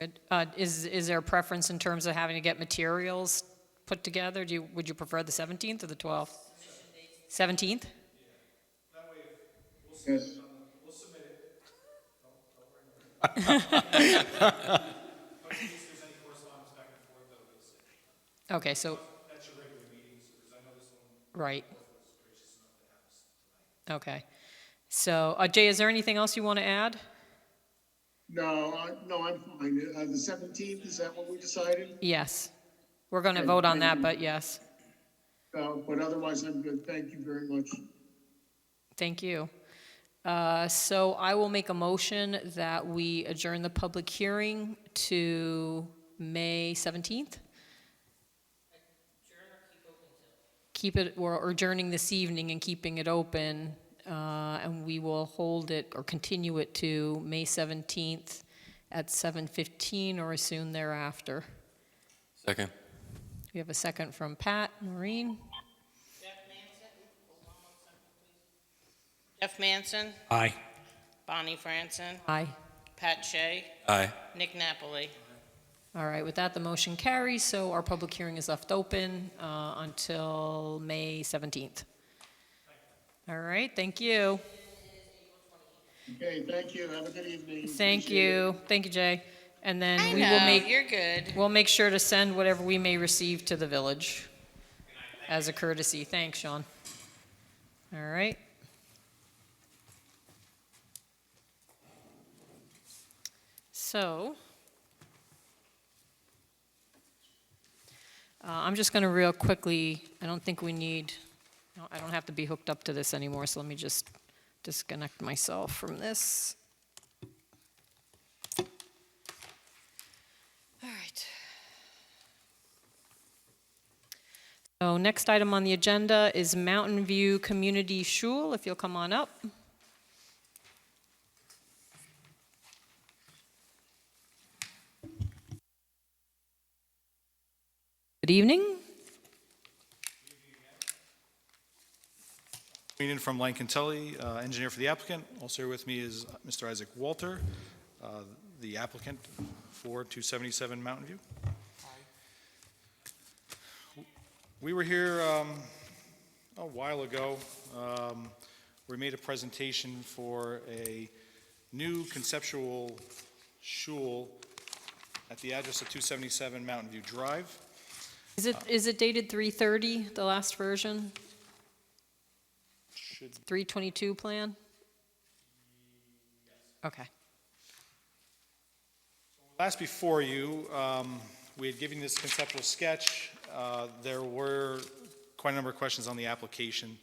17th. Good. Is there a preference in terms of having to get materials put together? Would you prefer the 17th or the 12th? 17th? Yes. We'll submit it. Don't worry about it. But in case there's any correspondence back and forth, though, we'll see. Okay, so, That's your regular meetings, because I know this one right. was gracious enough to have us tonight. Okay. So, Jay, is there anything else you want to add? No, I'm fine. The 17th, is that what we decided? Yes. We're going to Okay, vote on thank that, you. but yes. But otherwise, I'm good. Thank you very much. Thank you. So I will make a motion that we adjourn the public hearing to May 17th. Keep it, we're adjourning this evening and keeping it open, and we will hold it or continue it to May 17th at 7:15 or as soon thereafter. Second. We have a second from Pat. Maureen? Jeff Manson, hold on 1 second, please. Jeff Manson, Aye. Bonnie Franson, Aye. Pat Shea, Aye. Nick Napoli. All right, with that, the motion carries, so our public hearing is left open until May 17th. All right, thank you. Okay, thank you. Have a good evening. Thank Appreciate it. you. Thank you, Jay. And then I we will know, make, you're good. we'll make sure to send whatever we may receive to the village as a courtesy. Thanks, Sean. All right. So, I'm just going to real quickly, I don't think we need, no, I don't have to be hooked up to this anymore, so let me just disconnect myself from this. All right. So next item on the agenda is Mountain View Community Shul, if you'll come on up. Good evening. Coming in from Lankentelli, engineer for the applicant. Also here with me is Mr. Isaac Walter, the applicant for 277 Mountain View. We were here a while ago. We made a presentation for a new conceptual shul at the address of 277 Mountain View Drive. Is it dated 3/30, the last version? Should 3/22 plan? Okay. Last before you, we had given this conceptual sketch. There were quite a number of questions on the application.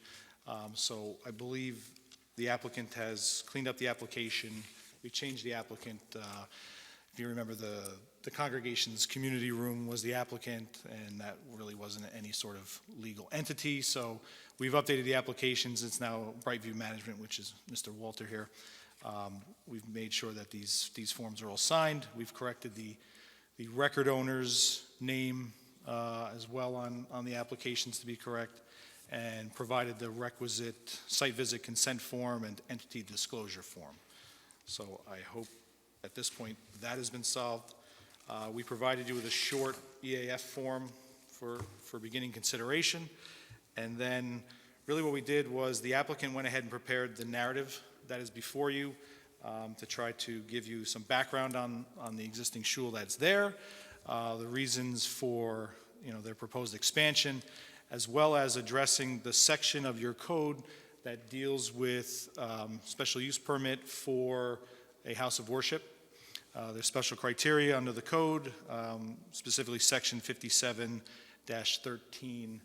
So I believe the applicant has cleaned up the application. We changed the applicant. If you remember, the congregation's community room was the applicant, and that really wasn't any sort of legal entity. So we've updated the applications. It's now Brightview Management, which is Mr. Walter here. We've made sure that these forms are all signed. We've corrected the record owner's name as well on the applications to be correct, and provided the requisite site visit consent form and entity disclosure form. So I hope at this point that has been solved. We provided you with a short EAF form for beginning consideration. And then really what we did was the applicant went ahead and prepared the narrative that is before you to try to give you some background on the existing shul that's there, the reasons for their proposed expansion, as well as addressing the section of your code that deals with special use permit for a house of worship. There's special criteria under the code, specifically section 57-13,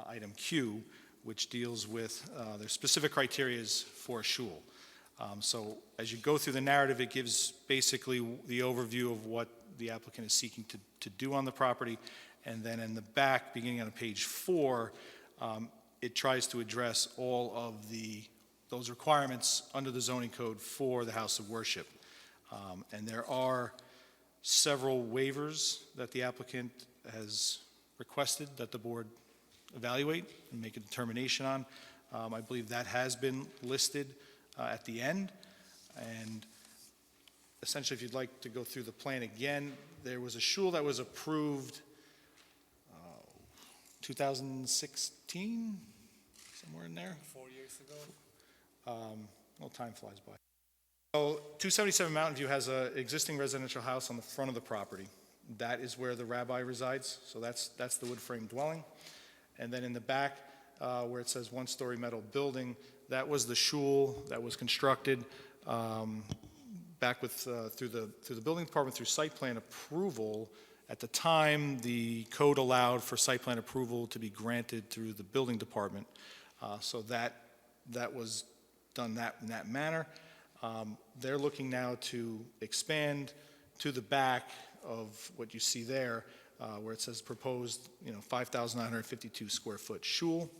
item Q, which deals with their specific criterias for a shul. So as you go through the narrative, it gives basically the overview of what the applicant is seeking to do on the property. And then in the back, beginning on page 4, it tries to address all of those requirements under the zoning code for the house of worship. And there are several waivers that the applicant has requested that the board evaluate and make a determination on. I believe that has been listed at the end. And essentially, if you'd like to go through the plan again, there was a shul that was approved 2016, somewhere in there. 4 years ago. Well, time flies by. So 277 Mountain View has an existing residential house on the front of the property. That is where the rabbi resides, so that's the wood frame dwelling. And then in the back, where it says one-story metal building, that was the shul that was constructed back with through the building department through site plan approval. At the time, the code allowed for site plan approval to be granted through the building department, so that was done in that manner. They're looking now to expand to the back of what you see there, where it says proposed, 5,952 square foot shul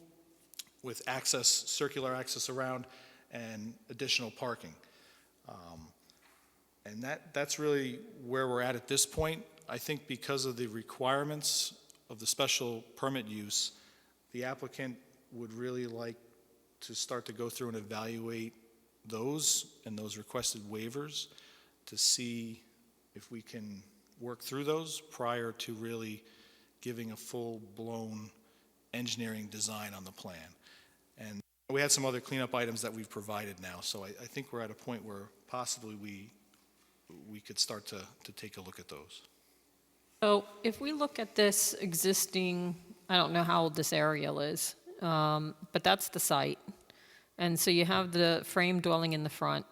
with access, circular access around, and additional parking. And that's really where we're at this point. I think because of the requirements of the special permit use, the applicant would really like to start to go through and evaluate those and those requested waivers to see if we can work through those prior to really giving a full-blown engineering design on the plan. And we had some other cleanup items that we've provided now, so I think we're at a point where possibly we could start to take a look at those. So if we look at this existing, I don't know how old this aerial is, but that's the site. And so you have the frame dwelling in the front,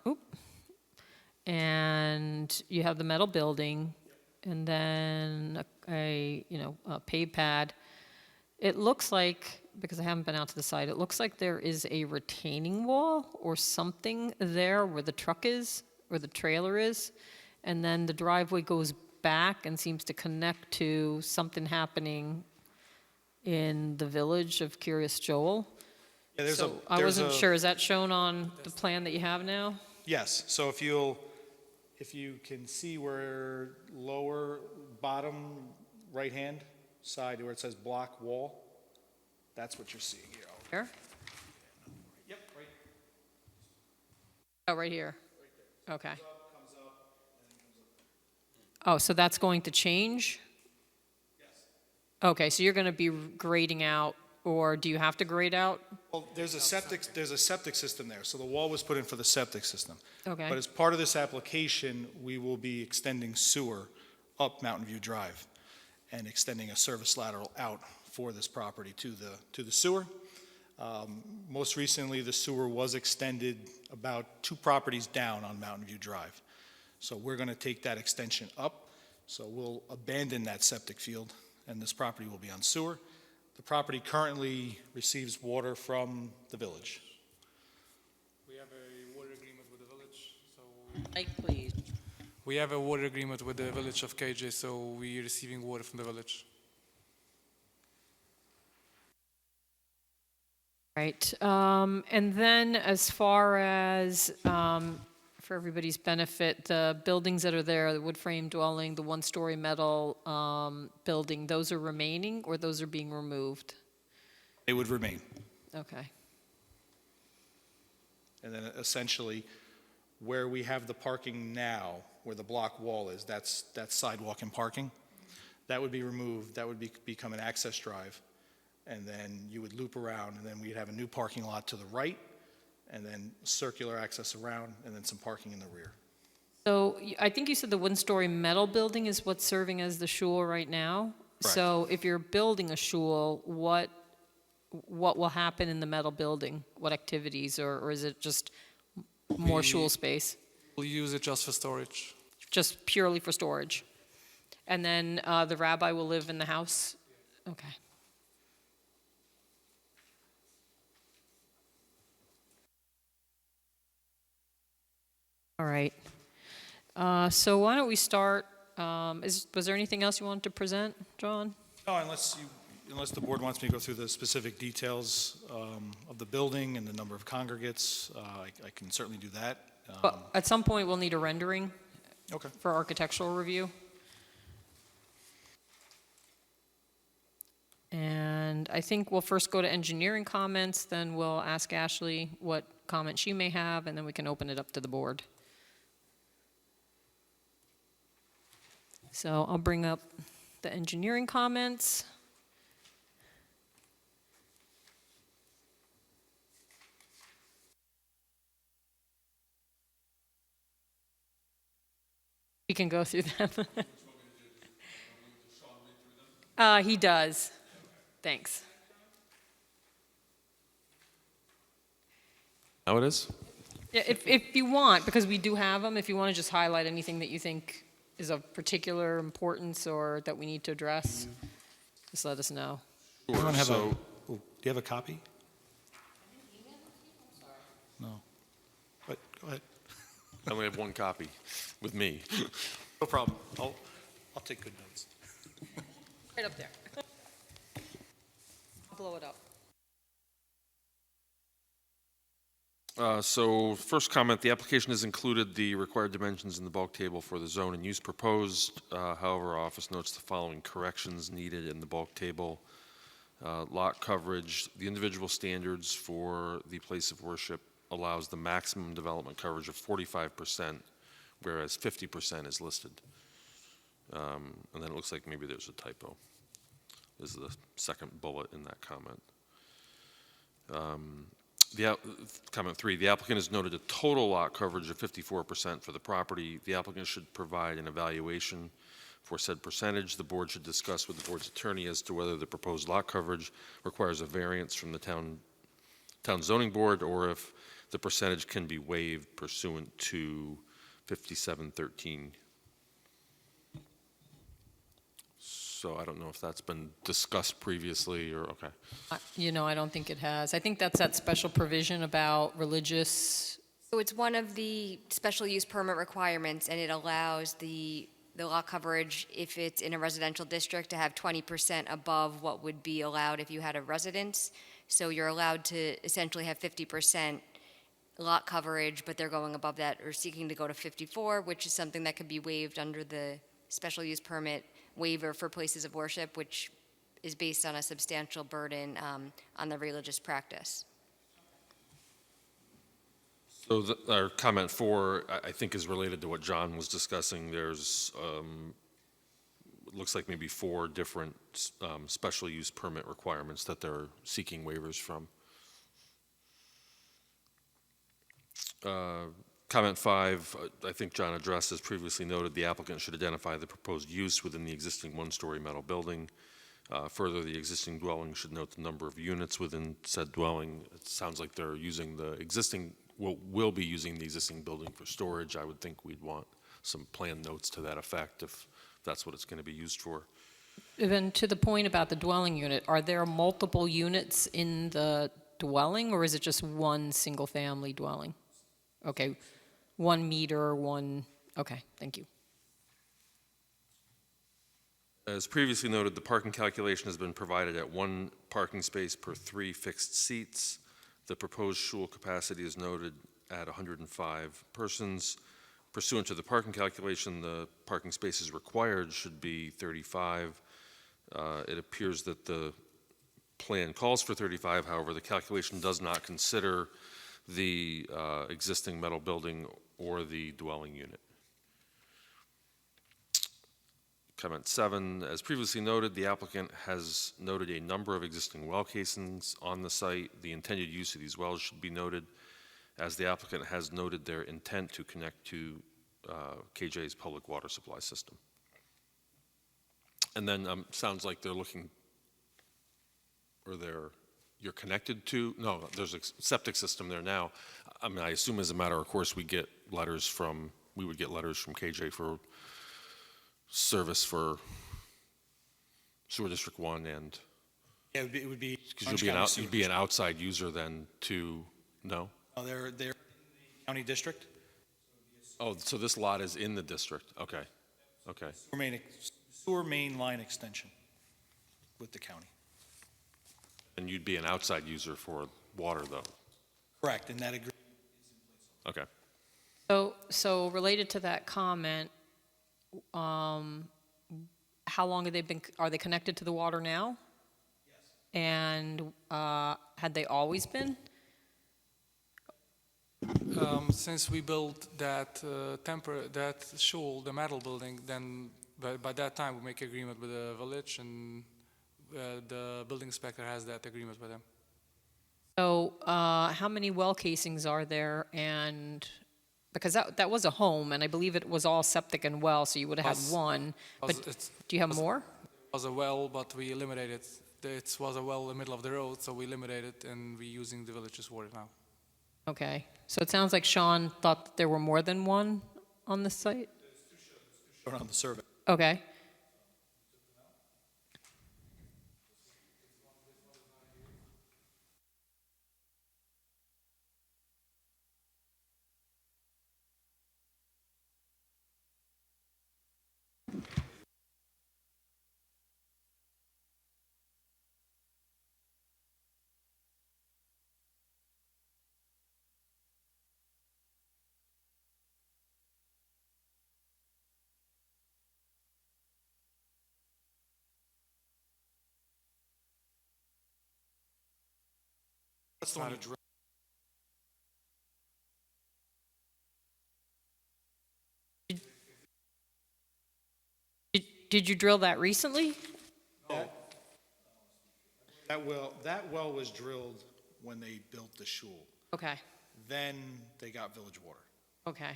and you have the metal building, and then a paved pad. It looks like, because I haven't been out to the site, it looks like there is a retaining wall or something there where the truck is, or the trailer is, and then the driveway goes back and seems to connect to something happening in the village of Curious Joel. Yeah, I wasn't sure, is that shown on the plan that you have now? Yes, so if you can see where lower bottom right hand side where it says block wall, that's what you're seeing here. Here? Yep, right. Oh, right here. Okay. Oh, so that's going to change? Yes. Okay, so you're going to be grading out, or do you have to grade out? Well, there's a septic system there, so the wall was put in for the septic system. Okay. But as part of this application, we will be extending sewer up Mountain View Drive and extending a service lateral out for this property to the sewer. Most recently, the sewer was extended about 2 properties down on Mountain View Drive. So we're going to take that extension up. So we'll abandon that septic field, and this property will be on sewer. The property currently receives water from the village. We have a water agreement with the village, so Mike, please. we have a water agreement with the village of KJ, so we're receiving water from the village. Right. And then as far as, for everybody's benefit, the buildings that are there, the wood frame dwelling, the one-story metal building, those are remaining or those are being removed? They would remain. Okay. And then essentially, where we have the parking now, where the block wall is, that's sidewalk and parking. That would be removed. That would become an access drive. And then you would loop around, and then we'd have a new parking lot to the right, and then circular access around, and then some parking in the rear. So I think you said the one-story metal building is what's serving as the shul right now? Correct. So if you're building a shul, what will happen in the metal building? What activities, or is it just more shul space? We'll use it just for storage. Just purely for storage? And then the rabbi will live in the house? Okay. All right. So why don't we start, was there anything else you wanted to present, John? No, unless the board wants me to go through the specific details of the building and the number of congregates, I can certainly do that. But at some point, we'll need a rendering Okay. for architectural review. And I think we'll first go to engineering comments, then we'll ask Ashley what comment she may have, and then we can open it up to the board. So I'll bring up the engineering comments. We can go through them. He does. Thanks. Now it is? Yeah, if you want, because we do have them, if you want to just highlight anything that you think is of particular importance or that we need to address, just let us know. Anyone have So- do you have a copy? No. But, go ahead. I only have one copy with me. No problem. I'll take good notes. Right up there. I'll blow it up. So first comment, the application has included the required dimensions in the bulk table for the zone and use proposed. However, our office notes the following corrections needed in the bulk table. Lot coverage, the individual standards for the place of worship allows the maximum development coverage of 45%, whereas 50% is listed. And then it looks like maybe there's a typo. This is the second bullet in that comment. Comment 3, the applicant has noted a total lot coverage of 54% for the property. The applicant should provide an evaluation for said percentage. The board should discuss with the board's attorney as to whether the proposed lot coverage requires a variance from the town zoning board or if the percentage can be waived pursuant to 5713. So I don't know if that's been discussed previously or, okay. I don't think it has. I think that's that special provision about religious. So it's one of the special use permit requirements, and it allows the lot coverage, if it's in a residential district, to have 20% above what would be allowed if you had a residence. So you're allowed to essentially have 50% lot coverage, but they're going above that or seeking to go to 54, which is something that could be waived under the special use permit waiver for places of worship, which is based on a substantial burden on the religious practice. So our comment 4, I think, is related to what John was discussing. There's, it looks like maybe 4 different special use permit requirements that they're seeking waivers from. Comment 5, I think John addressed, as previously noted, the applicant should identify the proposed use within the existing one-story metal building. Further, the existing dwelling should note the number of units within said dwelling. It sounds like they're using the existing, will be using the existing building for storage. I would think we'd want some plan notes to that effect if that's what it's going to be used for. Then to the point about the dwelling unit, are there multiple units in the dwelling, or is it just one single-family dwelling? Okay, 1 meter, okay, thank you. As previously noted, the parking calculation has been provided at 1 parking space per 3 fixed seats. The proposed shul capacity is noted at 105 persons. Pursuant to the parking calculation, the parking spaces required should be 35. It appears that the plan calls for 35, however, the calculation does not consider the existing metal building or the dwelling unit. Comment 7, as previously noted, the applicant has noted a number of existing well casings on the site. The intended use of these wells should be noted, as the applicant has noted their intent to connect to KJ's public water supply system. And then sounds like they're looking, or you're connected to, no, there's a septic system there now. I mean, I assume as a matter of course we would get letters from KJ for service for Sewer District 1 and... Yeah, it would be... Because you'd be an outside user then to, no? No, they're in the county district. Oh, so this lot is in the district, okay, okay. Sewer main line extension with the county. And you'd be an outside user for water though? Correct, and that agreement is in place. Okay. So related to that comment, how long have are they connected to the water now? Yes. And had they always been? Since we built that that shul, the metal building, then by that time we make agreement with the village, and the building inspector has that agreement with them. So how many well casings are there? And because that was a home, and I believe it was all septic and well, so you would have had one. But do you have more? It was a well, but we eliminated. It was a well in the middle of the road, so we eliminated, and we're using the village's water now. Okay. So it sounds like Sean thought that there were more than one on the site? Shown on the survey. Okay. That's the one you drilled. Did you drill that recently? That well was drilled when they built the shul. Okay. Then they got village water. Okay.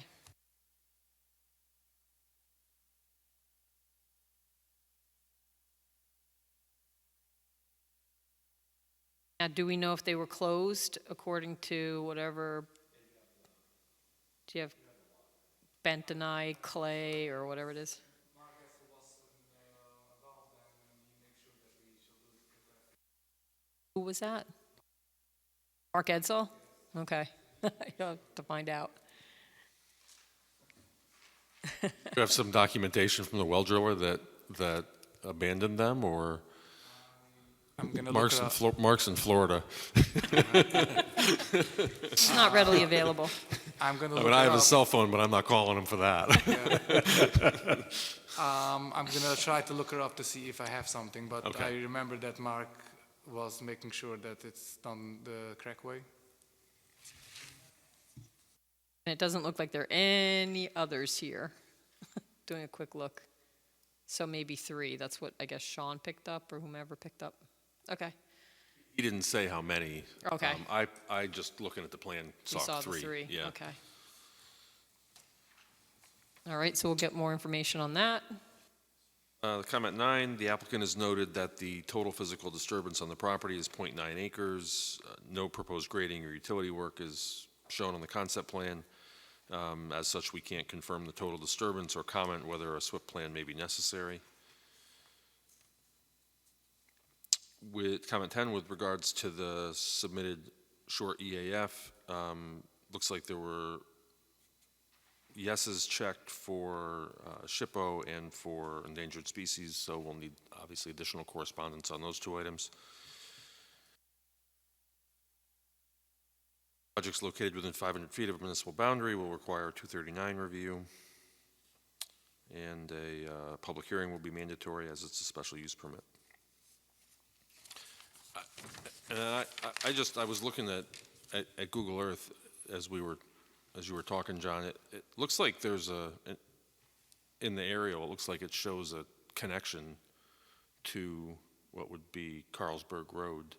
Now, do we know if they were closed according to whatever? Do you have bentonite, clay, or whatever it is? Who was that? Mark Edsel? Okay. I have to find out. You have some documentation from the well driller that abandoned them, or I'm gonna Mark's look it up. Mark's in Florida? It's not readily available. I'm gonna I look mean, it I have up. a cell phone, but I'm not calling him for that. I'm gonna try to look her up to see if I have something, but Okay. I remember that Mark was making sure that it's done the correct way. And it doesn't look like there are any others here. Doing a quick look. So maybe 3, that's what I guess Sean picked up or whomever picked up. Okay, He didn't say how many. Okay. I just looking at the plan, you saw saw the 3. 3, Yeah. okay. All right, so we'll get more information on that. Comment 9, the applicant has noted that the total physical disturbance on the property is .9 acres. No proposed grading or utility work is shown on the concept plan. As such, we can't confirm the total disturbance or comment whether a SWIP plan may be necessary. With comment 10, with regards to the submitted short EAF, looks like there were yeses checked for SHPO and for endangered species, so we'll need obviously additional correspondence on those 2 items. Projects located within 500 feet of a municipal boundary will require a 239 review, and a public hearing will be mandatory as it's a special use permit. And I was looking at Google Earth as you were talking, John. It looks like there's in the aerial, it looks like it shows a connection to what would be Carlsberg Road.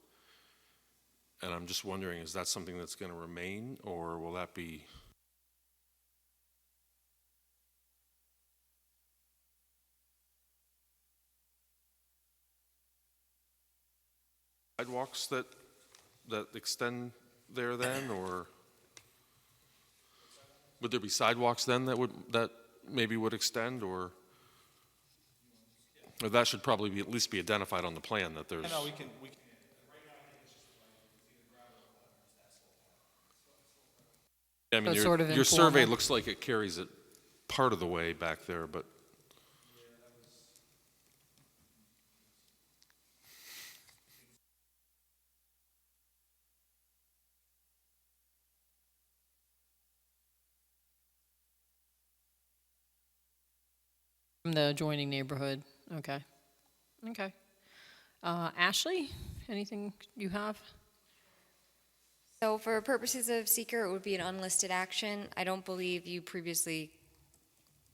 And I'm just wondering, is that something that's going to remain, or will that be? Sidewalks that extend there then, or would there be sidewalks then that maybe would extend, or that should probably be, at least be identified on the plan that there's. No, we can. I mean, So it's sort of your survey informal. looks like it carries it part of the way back there, but. From the adjoining neighborhood, okay. Okay. Ashley, anything you have? So for purposes of seeker, it would be an unlisted action. I don't believe you previously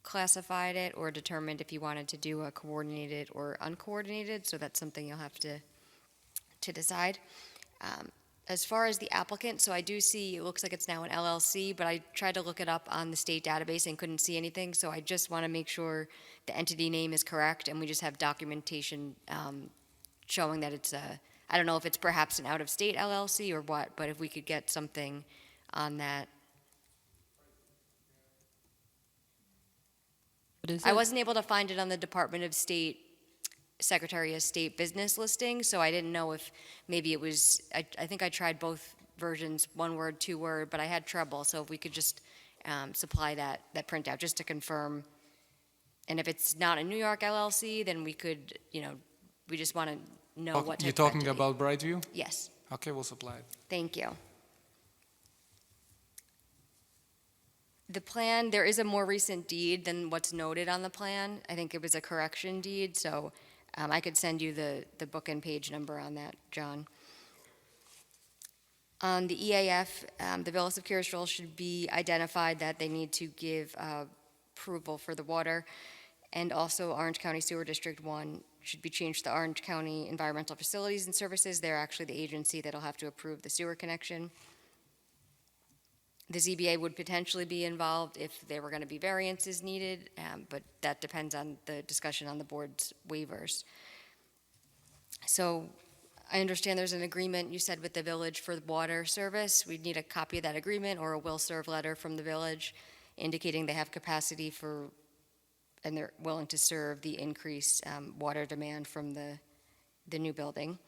classified it or determined if you wanted to do a coordinated or uncoordinated, so that's something you'll have to decide. As far as the applicant, so I do see, it looks like it's now an LLC, but I tried to look it up on the state database and couldn't see anything, so I just want to make sure the entity name is correct, and we just have documentation showing that it's a, I don't know if it's perhaps an out-of-state LLC or what, but if we could get something on that. What is I it? wasn't able to find it on the Department of State, Secretary of State business listing, so I didn't know if maybe it was, I think I tried both versions, 1 word, 2 word, but I had trouble, so if we could just supply that printout, just to confirm. And if it's not a New York LLC, then we could, we just want to know what type You're of talking entity. about Brightview? Yes, Okay, we'll supply it. thank you. The plan, there is a more recent deed than what's noted on the plan. I think it was a correction deed, so I could send you the book and page number on that, John. On the EAF, the Villas of Kirschville should be identified that they need to give approval for the water, and also Orange County Sewer District 1 should be changed to Orange County Environmental Facilities and Services. They're actually the agency that'll have to approve the sewer connection. The ZBA would potentially be involved if there were going to be variances needed, but that depends on the discussion on the board's waivers. So I understand there's an agreement, you said, with the village for the water service. We'd need a copy of that agreement or a will-serve letter from the village indicating they have capacity for, and they're willing to serve the increased water demand from the new building.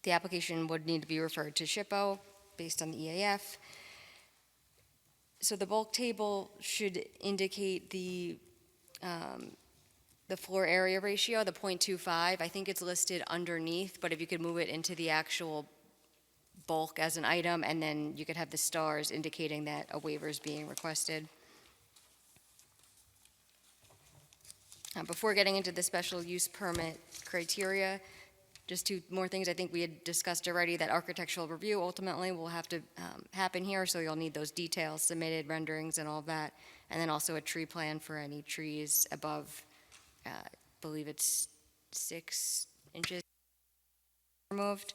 The application would need to be referred to SHPO based on the EAF. So the bulk table should indicate the floor area ratio, the 0.25. I think it's listed underneath, but if you could move it into the actual bulk as an item, and then you could have the stars indicating that a waiver is being requested. Before getting into the special use permit criteria, just two more things I think we had discussed already, that architectural review ultimately will have to happen here, so you'll need those details submitted, renderings and all of that, and then also a tree plan for any trees above, I believe it's 6 inches removed.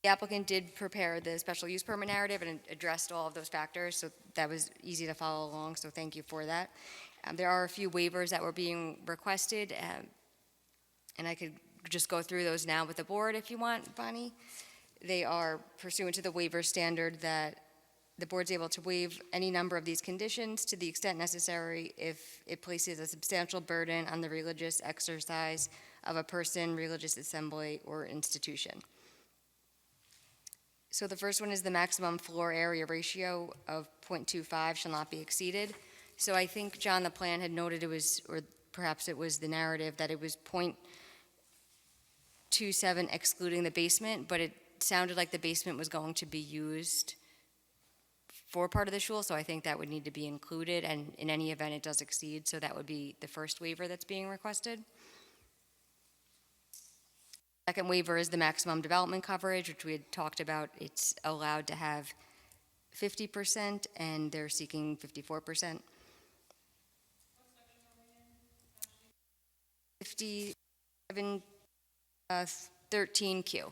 The applicant did prepare the special use permit narrative and addressed all of those factors, so that was easy to follow along, so thank you for that. There are a few waivers that were being requested, and I could just go through those now with the board if you want, Bonnie. They are pursuant to the waiver standard that the board's able to waive any number of these conditions to the extent necessary if it places a substantial burden on the religious exercise of a person, religious assembly, or institution. So the first one is the maximum floor area ratio of 0.25 shall not be exceeded. So I think, John, the plan had noted it was, or perhaps it was the narrative, that it was 0.27 excluding the basement, but it sounded like the basement was going to be used for part of the shul, so I think that would need to be included, and in any event, it does exceed, so that would be the first waiver that's being requested. Second waiver is the maximum development coverage, which we had talked about. It's allowed to have 50%, and they're seeking 54%. 57, 13Q.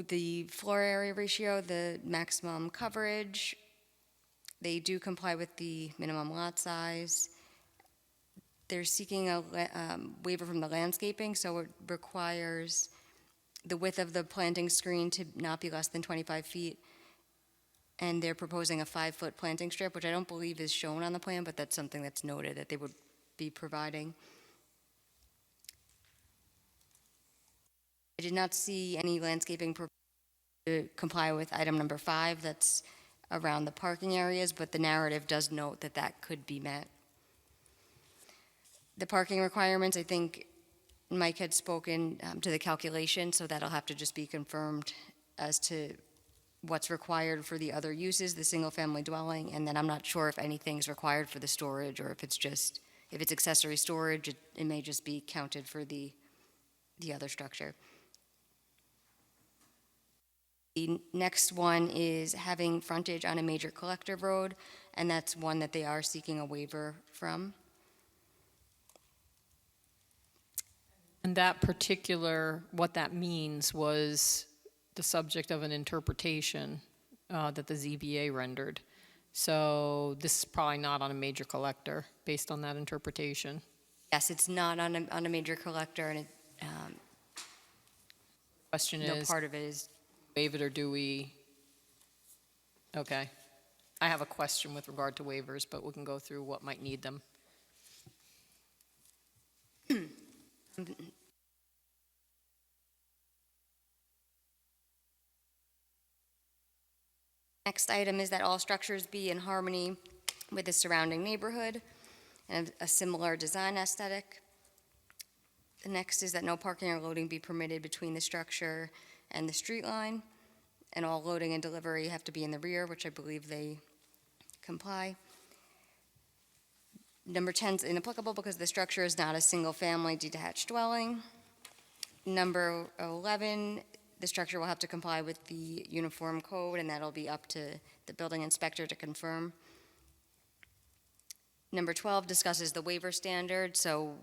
The floor area ratio, the maximum coverage, they do comply with the minimum lot size. They're seeking a waiver from the landscaping, so it requires the width of the planting screen to not be less than 25 feet. And they're proposing a 5-foot planting strip, which I don't believe is shown on the plan, but that's something that's noted that they would be providing. I did not see any landscaping to comply with item number 5, that's around the parking areas, but the narrative does note that that could be met. The parking requirements, I think Mike had spoken to the calculation, so that'll have to just be confirmed as to what's required for the other uses, the single-family dwelling, and then I'm not sure if anything's required for the storage, or if it's accessory storage, it may just be counted for the other structure. The next one is having frontage on a major collector road, and that's one that they are seeking a waiver from. And that particular, what that means was the subject of an interpretation that the ZBA rendered. So this is probably not on a major collector based on that interpretation. Yes, it's not on a major collector, and Question no is, part of it is. waive it or do we? Okay. I have a question with regard to waivers, but we can go through what might need them. Next item is that all structures be in harmony with the surrounding neighborhood and a similar design aesthetic. The next is that no parking or loading be permitted between the structure and the street line, and all loading and delivery have to be in the rear, which I believe they comply. Number 10 is inapplicable because the structure is not a single-family detached dwelling. Number 11, the structure will have to comply with the uniform code, and that'll be up to the building inspector to confirm. Number 12 discusses the waiver standard, so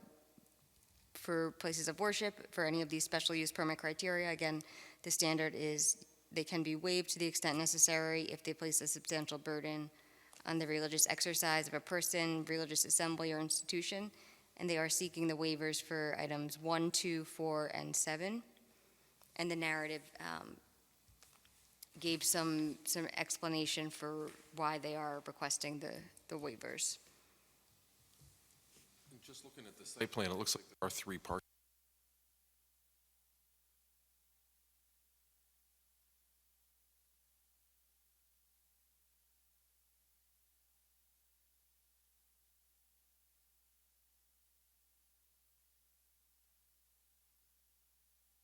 for places of worship, for any of these special use permit criteria, again, the standard is they can be waived to the extent necessary if they place a substantial burden on the religious exercise of a person, religious assembly, or institution, and they are seeking the waivers for items 1, 2, 4, and 7. And the narrative gave some explanation for why they are requesting the waivers. Just looking at the site plan, it looks like there are 3 parking.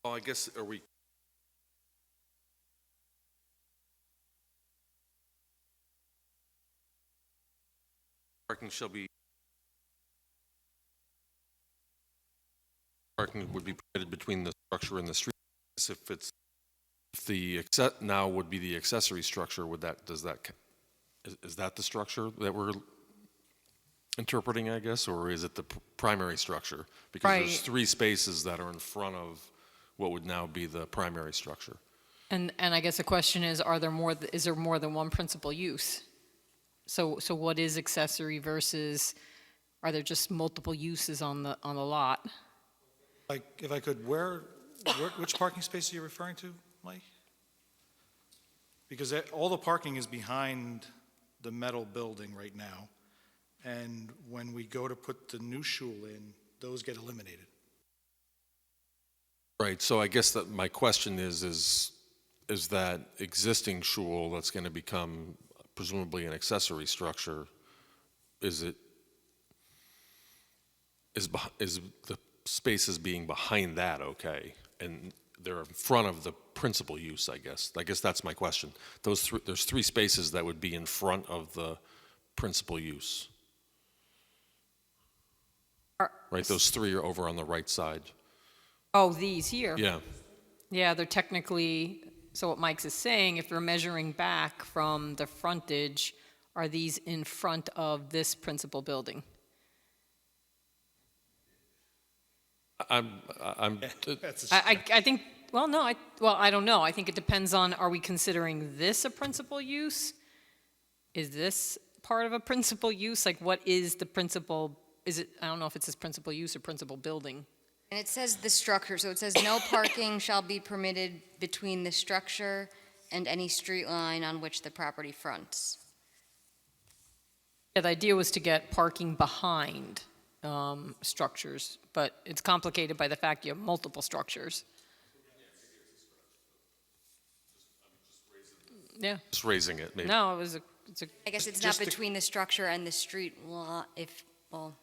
Well, I guess, are we? Parking shall be. Parking would be permitted between the structure and the street. If it's, if the now would be the accessory structure, would that, is that the structure that we're interpreting, I guess, or is it the primary structure? Because there's Right. 3 spaces that are in front of what would now be the primary structure. And I guess the question is, is there more than one principal use? So what is accessory versus, are there just multiple uses on the lot? Like, if I could, which parking space are you referring to, Mike? Because all the parking is behind the metal building right now, and when we go to put the new shul in, those get eliminated. Right, so I guess that my question is that existing shul that's going to become presumably an accessory structure, is the spaces being behind that okay? And they're in front of the principal use, I guess. I guess that's my question. There's 3 spaces that would be in front of the principal use. Right, those 3 are over on the right side. Oh, these here? Yeah. Yeah, they're technically, so what Mike's is saying, if they're measuring back from the frontage, are these in front of this principal building? I'm I think, well, no, I don't know. I think it depends on, are we considering this a principal use? Is this part of a principal use? Like, what is the principal, I don't know if it says principal use or principal building. And it says the structure, so it says no parking shall be permitted between the structure and any street line on which the property fronts. Yeah, the idea was to get parking behind structures, but it's complicated by the fact you have multiple structures. Yeah, just raising it, maybe. no, it's a, I guess it's Just not to- between the structure and the street lot, well,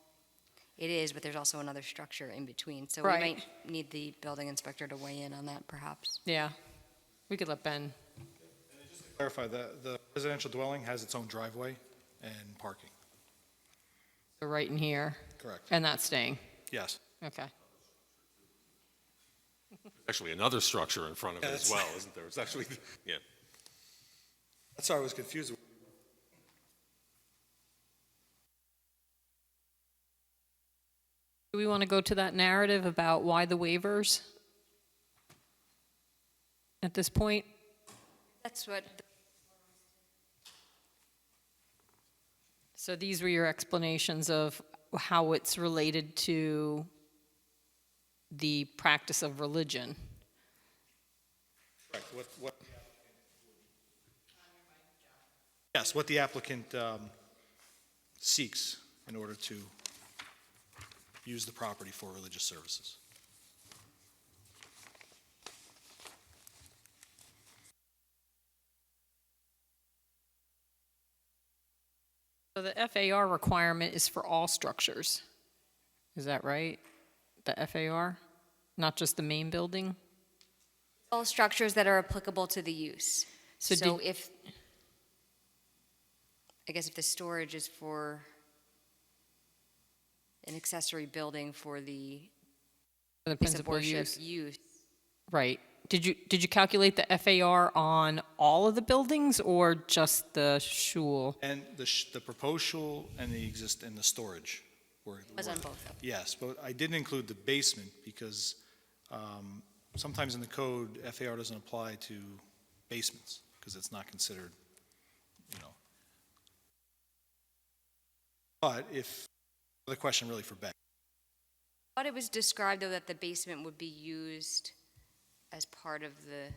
it is, but there's also another structure in between. So we Right. might need the building inspector to weigh in on that, perhaps. yeah. We could let Ben, Clarify, the residential dwelling has its own driveway and parking. go right in here, Correct. and that's staying. Yes. Okay. Actually, another structure in front of it Yeah, as well, isn't there? It's actually, yeah. That's why I was confused. Do we want to go to that narrative about why the waivers at this point? That's what, So these were your explanations of how it's related to the practice of religion. Correct. Yes, what the applicant seeks in order to use the property for religious services. So the FAR requirement is for all structures. Is that right? The FAR? Not just the main building? all structures that are applicable to the use. So So did- if, I guess if the storage is for an accessory building for the For the place of principal worship use? use, Right. Did you calculate the FAR on all of the buildings or just the shul? And the proposed shul and the storage were. was on were- both of them. Yes, but I didn't include the basement because sometimes in the code, FAR doesn't apply to basements because it's not considered, you know. But if, the question really for Beck. I thought it was described, though, that the basement would be used as part of the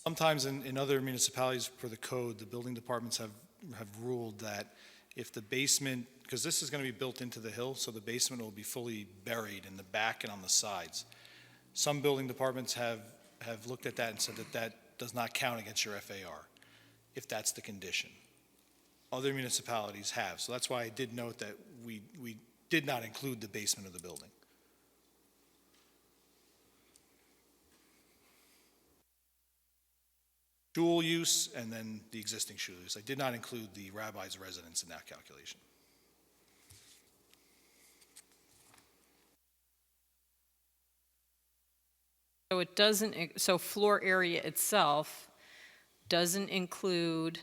Sometimes in other municipalities for the code, the building departments have ruled that if the basement, because this is going to be built into the hill, so the basement will be fully buried in the back and on the sides. Some building departments have looked at that and said that that does not count against your FAR, if that's the condition. Other municipalities have, so that's why I did note that we did not include the basement of the building. Shul use and then the existing shul use. I did not include the rabbi's residence in that calculation. So it doesn't, so floor area itself doesn't include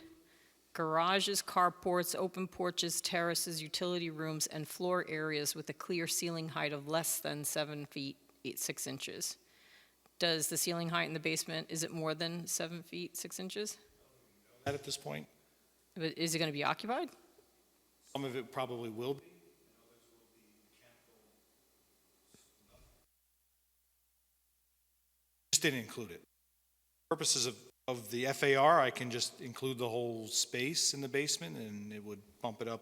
garages, carports, open porches, terraces, utility rooms, and floor areas with a clear ceiling height of less than 7 feet, 6 inches. Does the ceiling height in the basement, is it more than 7 feet, 6 inches? That at this point, But is it going to be occupied? some of it probably will be. Just didn't include it. Purposes of the FAR, I can just include the whole space in the basement and it would bump it up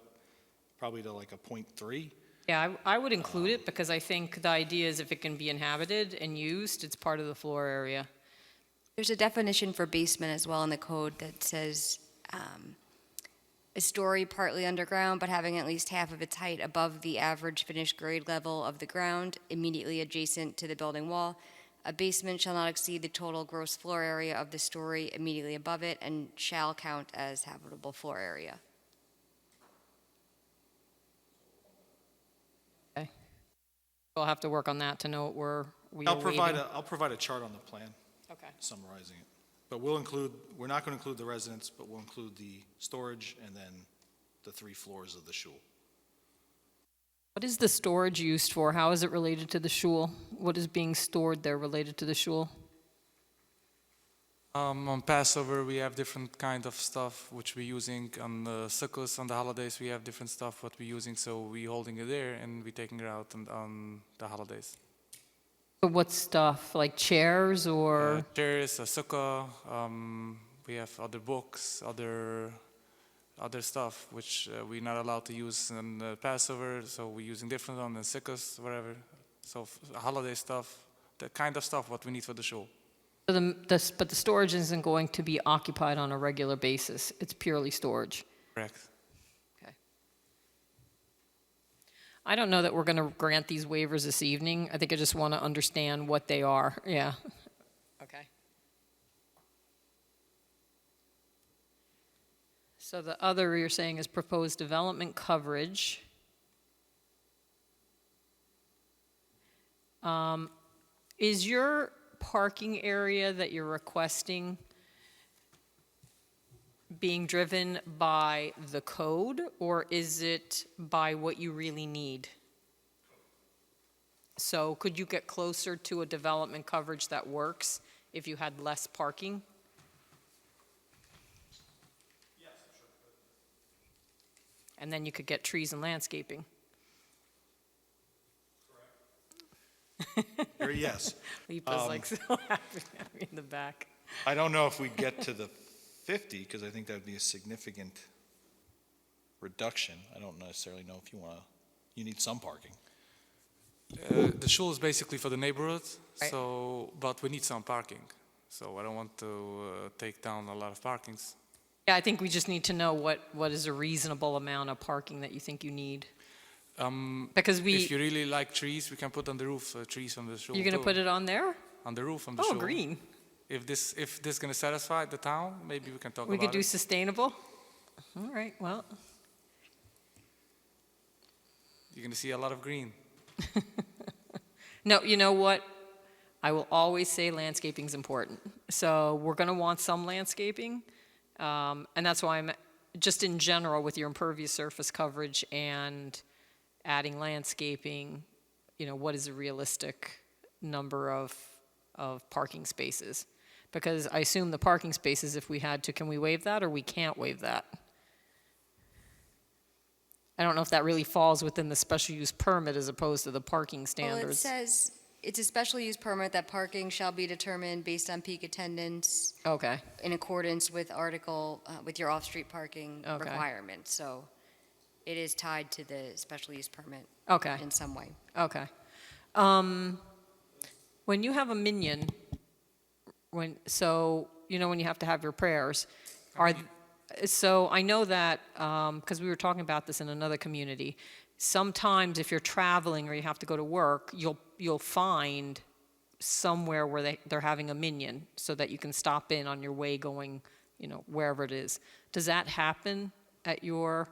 probably to like a 0.3. Yeah, I would include it because I think the idea is if it can be inhabited and used, it's part of the floor area. There's a definition for basement as well in the code that says a story partly underground, but having at least half of its height above the average finished grade level of the ground, immediately adjacent to the building wall. A basement shall not exceed the total gross floor area of the story immediately above it and shall count as habitable floor area. We'll have to work on that to know what we are I'll provide waiving. a chart on the plan Okay. summarizing it. But we're not going to include the residence, but we'll include the storage and then the 3 floors of the shul. What is the storage used for? How is it related to the shul? What is being stored there related to the shul? On Passover, we have different kind of stuff which we're using. On the Sukkot, on the holidays, we have different stuff what we're using. So we're holding it there and we're taking it out on the holidays. So what stuff, like chairs or? Chairs, a sukkah. We have other books, other stuff which we're not allowed to use in Passover. So we're using different on the Sukkot, whatever. So holiday stuff, the kind of stuff what we need for the show. So but the storage isn't going to be occupied on a regular basis. It's purely storage. Correct. Okay. I don't know that we're going to grant these waivers this evening. I think I just want to understand what they are. Yeah. Okay. So the other you're saying is proposed development coverage. Is your parking area that you're requesting being driven by the code, or is it by what you really need? So could you get closer to a development coverage that works if you had less parking? Yes, sure. And then you could get trees and landscaping. Yes. Lipa's like so happy in the back. I don't know if we get to the 50, because I think that would be a significant reduction. I don't necessarily know if you need some parking. The shul is basically for the neighborhood, Right. so but we need some parking. So I don't want to take down a lot of parkings. Yeah, I think we just need to know what is a reasonable amount of parking that you think you need. Because If you really like trees, we can put on the roof trees on the shul. You're going to too. put it on there? On the roof on the Oh, shul. green. If this going to satisfy the town, maybe we can talk We about could do it. sustainable? All right, well, You're going to see a lot of green. no, you know what? I will always say landscaping is important. So we're going to want some landscaping. And that's why I'm, just in general, with your impervious surface coverage and adding landscaping, what is a realistic number of parking spaces? Because I assume the parking spaces, if we had to, can we waive that or we can't waive that? I don't know if that really falls within the special use permit as opposed to the parking Well, it standards. says It's a special use permit that parking shall be determined based on peak attendance Okay, in accordance with with your off-street parking Okay. requirements. So it is tied to the special use permit okay, in some way. okay. When you have a minion, so, when you have to have your prayers, so I know that, because we were talking about this in another community, sometimes if you're traveling or you have to go to work, you'll find somewhere where they're having a minion so that you can stop in on your way going, wherever it is. Does that happen at your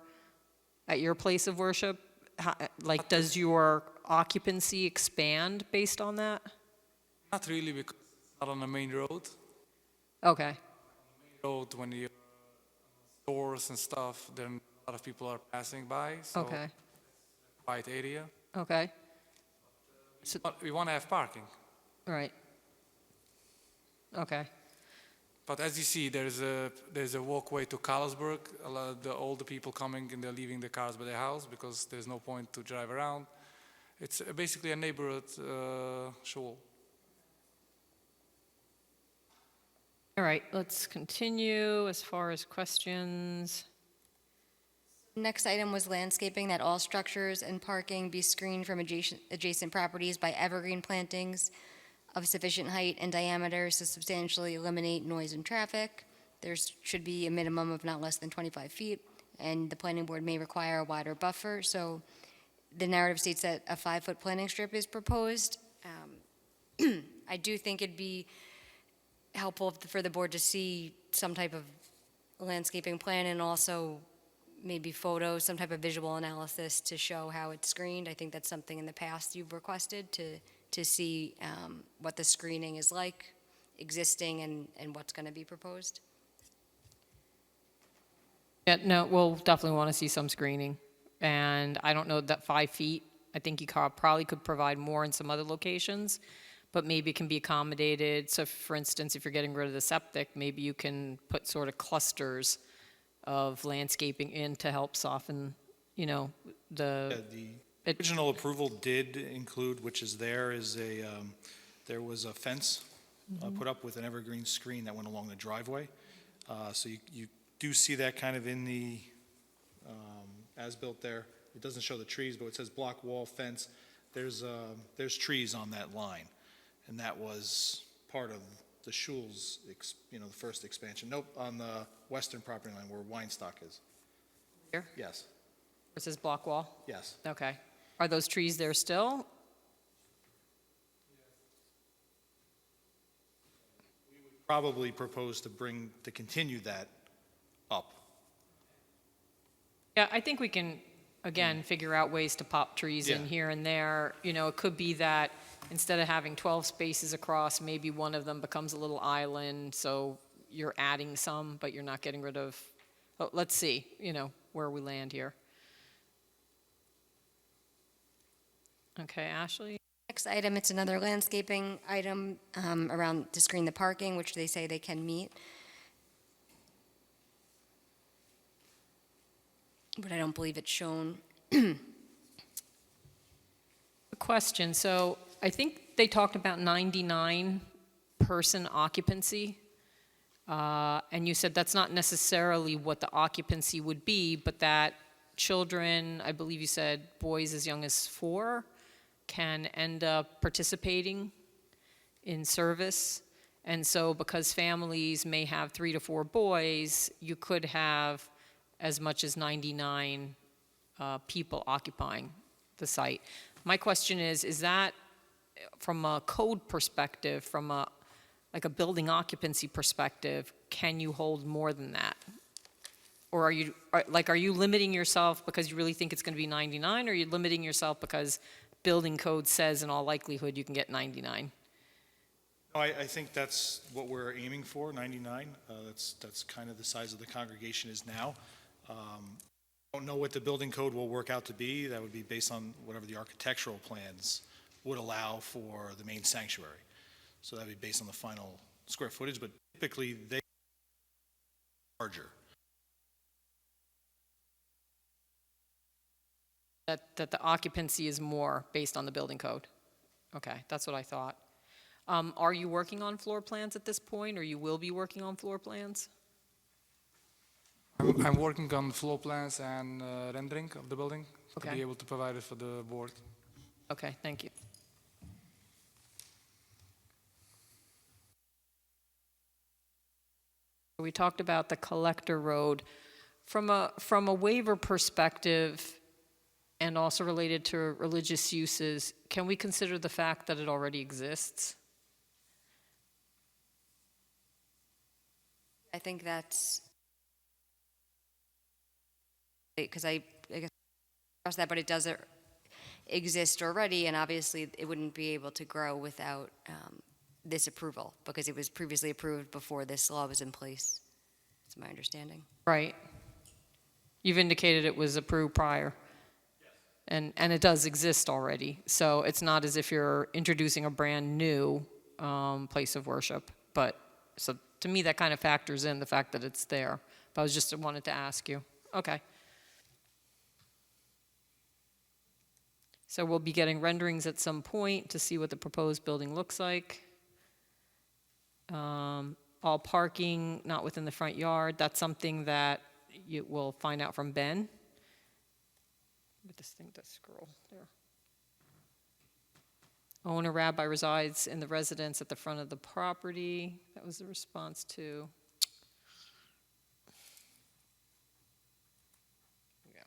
place of worship? Like, does your occupancy expand based on that? Not really, because it's not on the main road. Okay, Road, when you stores and stuff, then a lot of people are passing by, so okay, quiet area. okay, But we want to have parking. right. Okay, But as you see, there's a walkway to Carlsberg. A lot of the older people coming and they're leaving the cars by their house because there's no point to drive around. It's basically a neighborhood shul. all right, let's continue as far as questions. Next item was landscaping, that all structures and parking be screened from adjacent properties by evergreen plantings of sufficient height and diameter to substantially eliminate noise and traffic. There should be a minimum of not less than 25 feet, and the planning board may require a wider buffer. So the narrative states that a 5-foot planting strip is proposed. I do think it'd be helpful for the board to see some type of landscaping plan and also maybe photos, some type of visual analysis to show how it's screened. I think that's something in the past you've requested to see what the screening is like, existing, and what's going to be proposed. Yeah, no, we'll definitely want to see some screening. And I don't know that 5 feet, I think you probably could provide more in some other locations, but maybe it can be accommodated. So for instance, if you're getting rid of the septic, maybe you can put sort of clusters of landscaping in to help soften, Yeah, the original approval did include, which is there was a fence put up with an evergreen screen that went along the driveway. So you do see that kind of in the as-built there. It doesn't show the trees, but it says block wall fence. There's trees on that line, and that was part of the Schul's, the first expansion. Nope, on the western property line where Weinstock is. Here? Yes, versus block wall. yes. Okay. Are those trees there still? Probably propose to continue that up. Yeah, I think we can, again, figure out ways to pop trees in Yeah. here and there. It could be that instead of having 12 spaces across, maybe one of them becomes a little island, so you're adding some, but you're not getting rid of, let's see, where we land here. Okay, Ashley? Next item, it's another landscaping item around to screen the parking, which they say they can meet. But I don't believe it's shown. A question, so I think they talked about 99-person occupancy, and you said that's not necessarily what the occupancy would be, but that children, I believe you said boys as young as 4, can end up participating in service. And so because families may have 3 to 4 boys, you could have as much as 99 people occupying the site. My question is that from a code perspective, from a building occupancy perspective, can you hold more than that? Or are you limiting yourself because you really think it's going to be 99, or are you limiting yourself because building code says in all likelihood you can get 99? No, I think that's what we're aiming for, 99. That's kind of the size of the congregation is now. Don't know what the building code will work out to be. That would be based on whatever the architectural plans would allow for the main sanctuary. So that would be based on the final square footage, but typically they are larger. That the occupancy is more based on the building code? Okay, that's what I thought. Are you working on floor plans at this point, or you will be working on floor plans? I'm working on floor plans and rendering of the building to Okay. be able to provide it for the board. Okay, thank you. We talked about the collector road. From a waiver perspective, and also related to religious uses, can we consider the fact that it already exists? I think that's, because I guess trust that, but it does exist already, and obviously it wouldn't be able to grow without this approval, because it was previously approved before this law was in place. That's my understanding. Right. You've indicated it was approved prior. And it does exist already. So it's not as if you're introducing a brand new place of worship. But so to me, that kind of factors in the fact that it's there. But I was just wanted to ask you. Okay. So we'll be getting renderings at some point to see what the proposed building looks like. All parking not within the front yard. That's something that you will find out from Ben. Get this thing to scroll there. Owner rabbi resides in the residence at the front of the property. That was the response to. Yeah.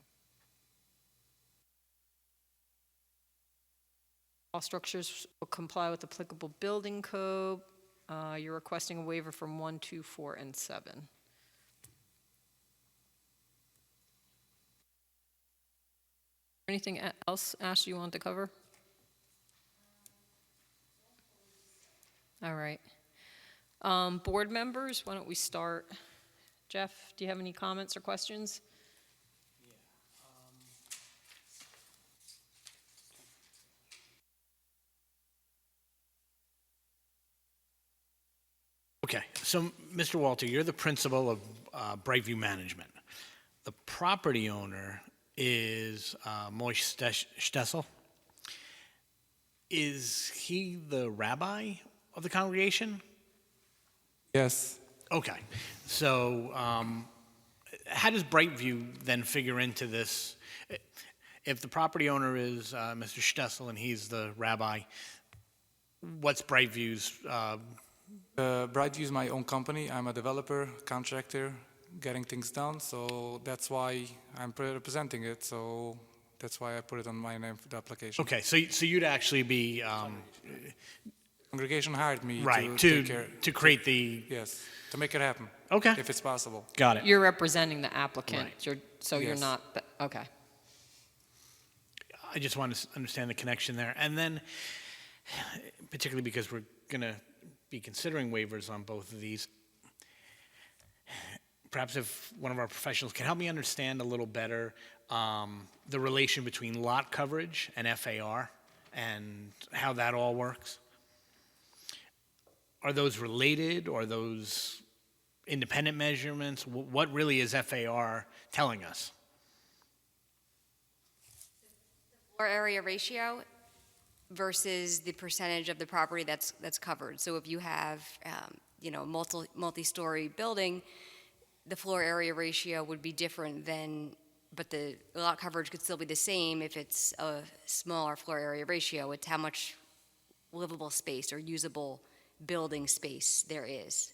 All structures will comply with applicable building code. You're requesting a waiver from 1, 2, 4, and 7. Anything else, Ash, you want to cover? All right. Board members, why don't we start? Jeff, do you have any comments or questions? Okay, so Mr. Walter, you're the principal of Brightview Management. The property owner is Moish Stessel. Is he the rabbi of the congregation? Yes. Okay, so how does Brightview then figure into this? If the property owner is Mr. Stessel and he's the rabbi, what's Brightview's? Brightview is my own company. I'm a developer, contractor, getting things done. So that's why I'm representing it. So that's why I put it on my name for the application. Okay, so you'd actually be Congregation hired me right to take care. to create the. Yes, to make it happen. Okay. If it's possible. Got it. You're representing the applicant, Right. You're Yes. not, okay. I just want to understand the connection there. And then, particularly because we're going to be considering waivers on both of these, perhaps if one of our professionals can help me understand a little better the relation between lot coverage and FAR and how that all works. Are those related, or are those independent measurements? What really is FAR telling us? Floor area ratio versus the percentage of the property that's covered. So if you have, multi-story building, the floor area ratio would be different than, but the lot coverage could still be the same if it's a smaller floor area ratio. It's how much livable space or usable building space there is.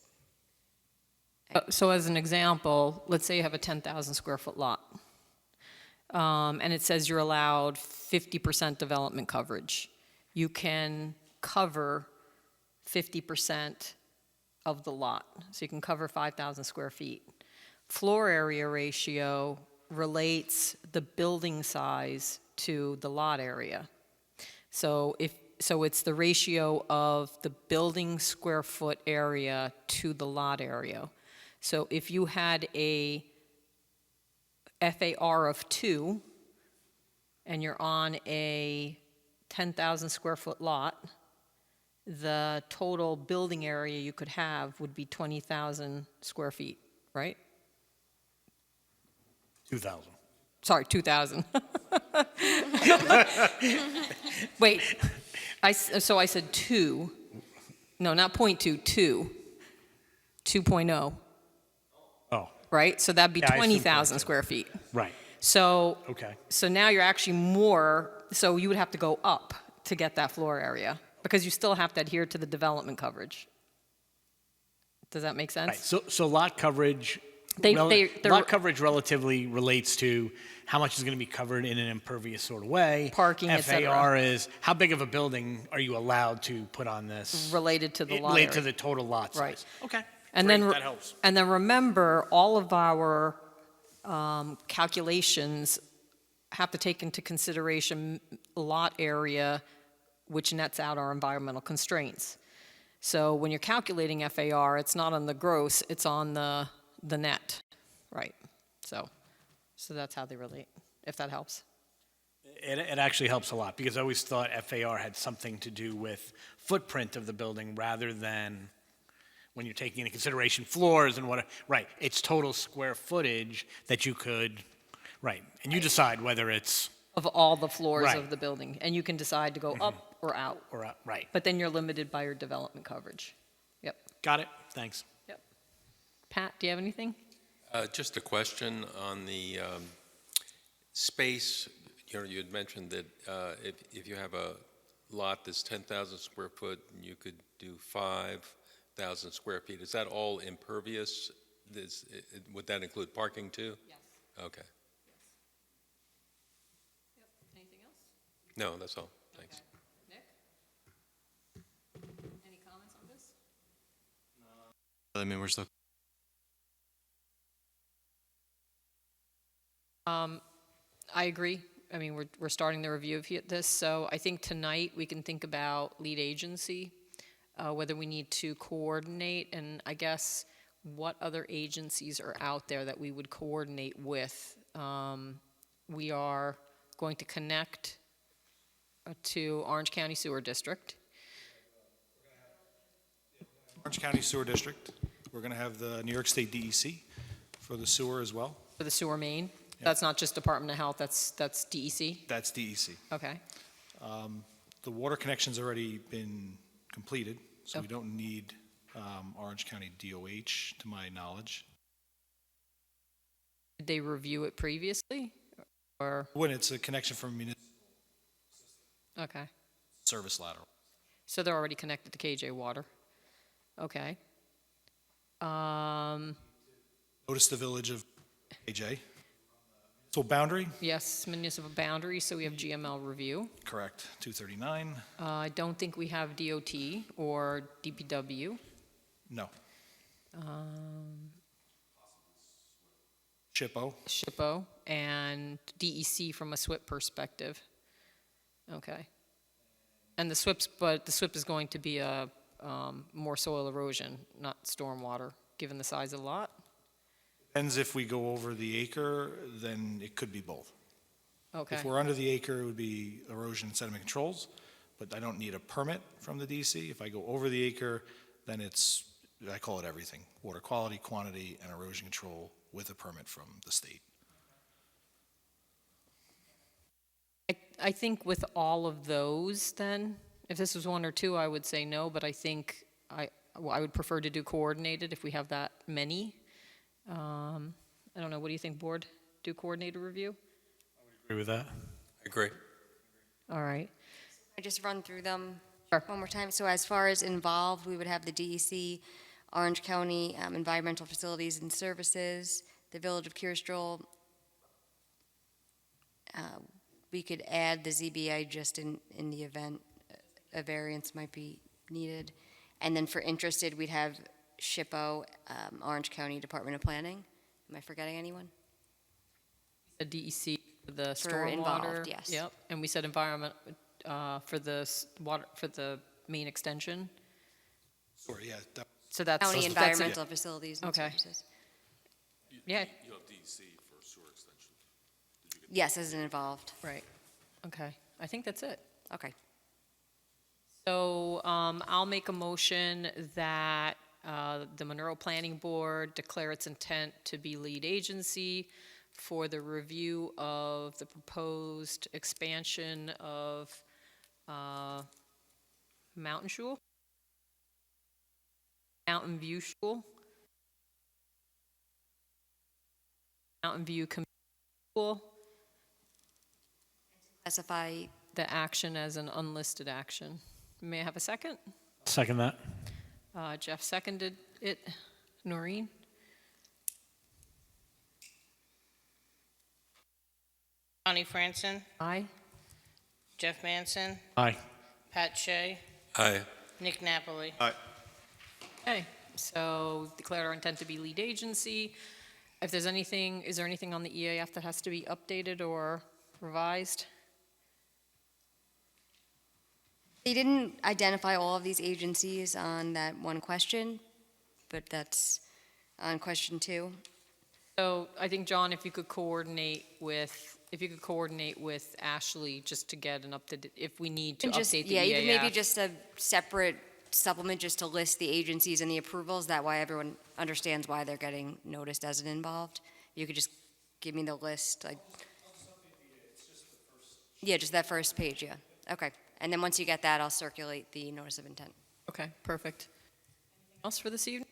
So as an example, let's say you have a 10,000 square foot lot. And it says you're allowed 50% development coverage. You can cover 50% of the lot. So you can cover 5,000 square feet. Floor area ratio relates the building size to the lot area. So it's the ratio of the building square foot area to the lot area. So if you had a FAR of 2 and you're on a 10,000 square foot lot, the total building area you could have would be 20,000 square feet, right? 2,000. Sorry, 2,000. Wait, So I said 2. No, not .2, 2. 2.0, Oh, right? So that'd be Yeah, I assumed 20,000 .2. square feet. right, So, okay. so now you're actually more, so you would have to go up to get that floor area, because you still have to adhere to the development coverage. Does that make Right, sense? so lot coverage, They're- lot coverage relatively relates to how much is going to be covered in an impervious sort of way. Parking, et cetera. FAR is, how big of a building are you allowed to put on this? Related to the lot Related to area. the total lot size. Right. Okay, And great, then, that helps. and then remember, all of our calculations have to take into consideration lot area, which nets out our environmental constraints. So when you're calculating FAR, it's not on the gross, it's on the net, right? So that's how they relate, if that helps. It actually helps a lot, because I always thought FAR had something to do with footprint of the building rather than when you're taking into consideration floors and what, right, it's total square footage that you could, right, and you decide whether it's, Of all the floors Right. of the building, and you can decide to go up or out, or, right. but then you're limited by your development coverage. Yep, Got it, thanks. yep. Pat, do you have anything? Just a question on the space. You had mentioned that if you have a lot that's 10,000 square foot, you could do 5,000 square feet. Is that all impervious? Would that include parking too? Yes. Okay. Yep, anything else? No, that's all. Thanks. Nick? Any comments on this? I mean, we're still. I agree. I mean, we're starting the review of this, so I think tonight we can think about lead agency, whether we need to coordinate, and I guess what other agencies are out there that we would coordinate with. We are going to connect to Orange County Sewer District. Orange County Sewer District. We're going to have the New York State DEC for the sewer as well. For the sewer main. That's not just Department of Health, that's DEC? That's DEC. Okay. The water connection's already been completed, so we Okay. don't need Orange County DOH, to my knowledge. Did they review it previously, or, When it's a connection from municipal okay. service lateral. So they're already connected to KJ Water? Okay. Notice the village of AJ. So boundary, Yes, municipal boundary, so we have GML review. correct, 239. I don't think we have DOT or DPW. No. Um, SHPO, SHPO, and DEC from a SWIP perspective. Okay. And the SWIP is going to be a more soil erosion, not stormwater, given the size of the lot? depends if we go over the acre, then it could be both. Okay, If we're under the acre, it would be erosion and sediment controls, but I don't need a permit from the DEC. If I go over the acre, then it's, I call it everything, water quality, quantity, and erosion control with a permit from the state. I think with all of those then, if this was 1 or 2, I would say no, but I think I would prefer to do coordinated if we have that many. I don't know, what do you think, board? Do coordinated review? Agree with that? I agree. All right. I just run through them Sure. one more time. So as far as involved, we would have the DEC, Orange County Environmental Facilities and Services, the Village of Kierstrel. We could add the ZBA just in the event a variance might be needed. And then for interested, we'd have SHPO, Orange County Department of Planning. Am I forgetting anyone? The DEC, for the For stormwater. involved, yes. Yep, and we said environment, for the water, for the main extension. Sorry, yeah, that- So that's. County that's it. Environmental Facilities and Okay. Services. Yeah, You'll have DEC for sewer extension. Yes, as an involved. right, okay, I think that's it. Okay. So I'll make a motion that the Monroe Planning Board declare its intent to be lead agency for the review of the proposed expansion of Mountain Shul? Mountain View Shul? Mountain View Community School? Specify, The action as an unlisted action. May I have a second? Second that. Jeff seconded it. Noreen? Bonnie Franson, Aye. Jeff Manson, Aye. Pat Shea, Aye. Nick Napoli. Okay, so declare our intent to be lead agency. If there's anything, is there anything on the EAF that has to be updated or revised? they didn't identify all of these agencies on that one question, but that's on question 2. So I think, John, if you could coordinate with Ashley just to get an update, if we need to And just, update the EAF. yeah, even maybe just a separate supplement just to list the agencies and the approvals, that way everyone understands why they're getting noticed as an involved. You could just give me the list, like. Yeah, just that first page, yeah. Okay. And then once you get that, I'll circulate the notice of intent. Okay, perfect. Anything else for this evening?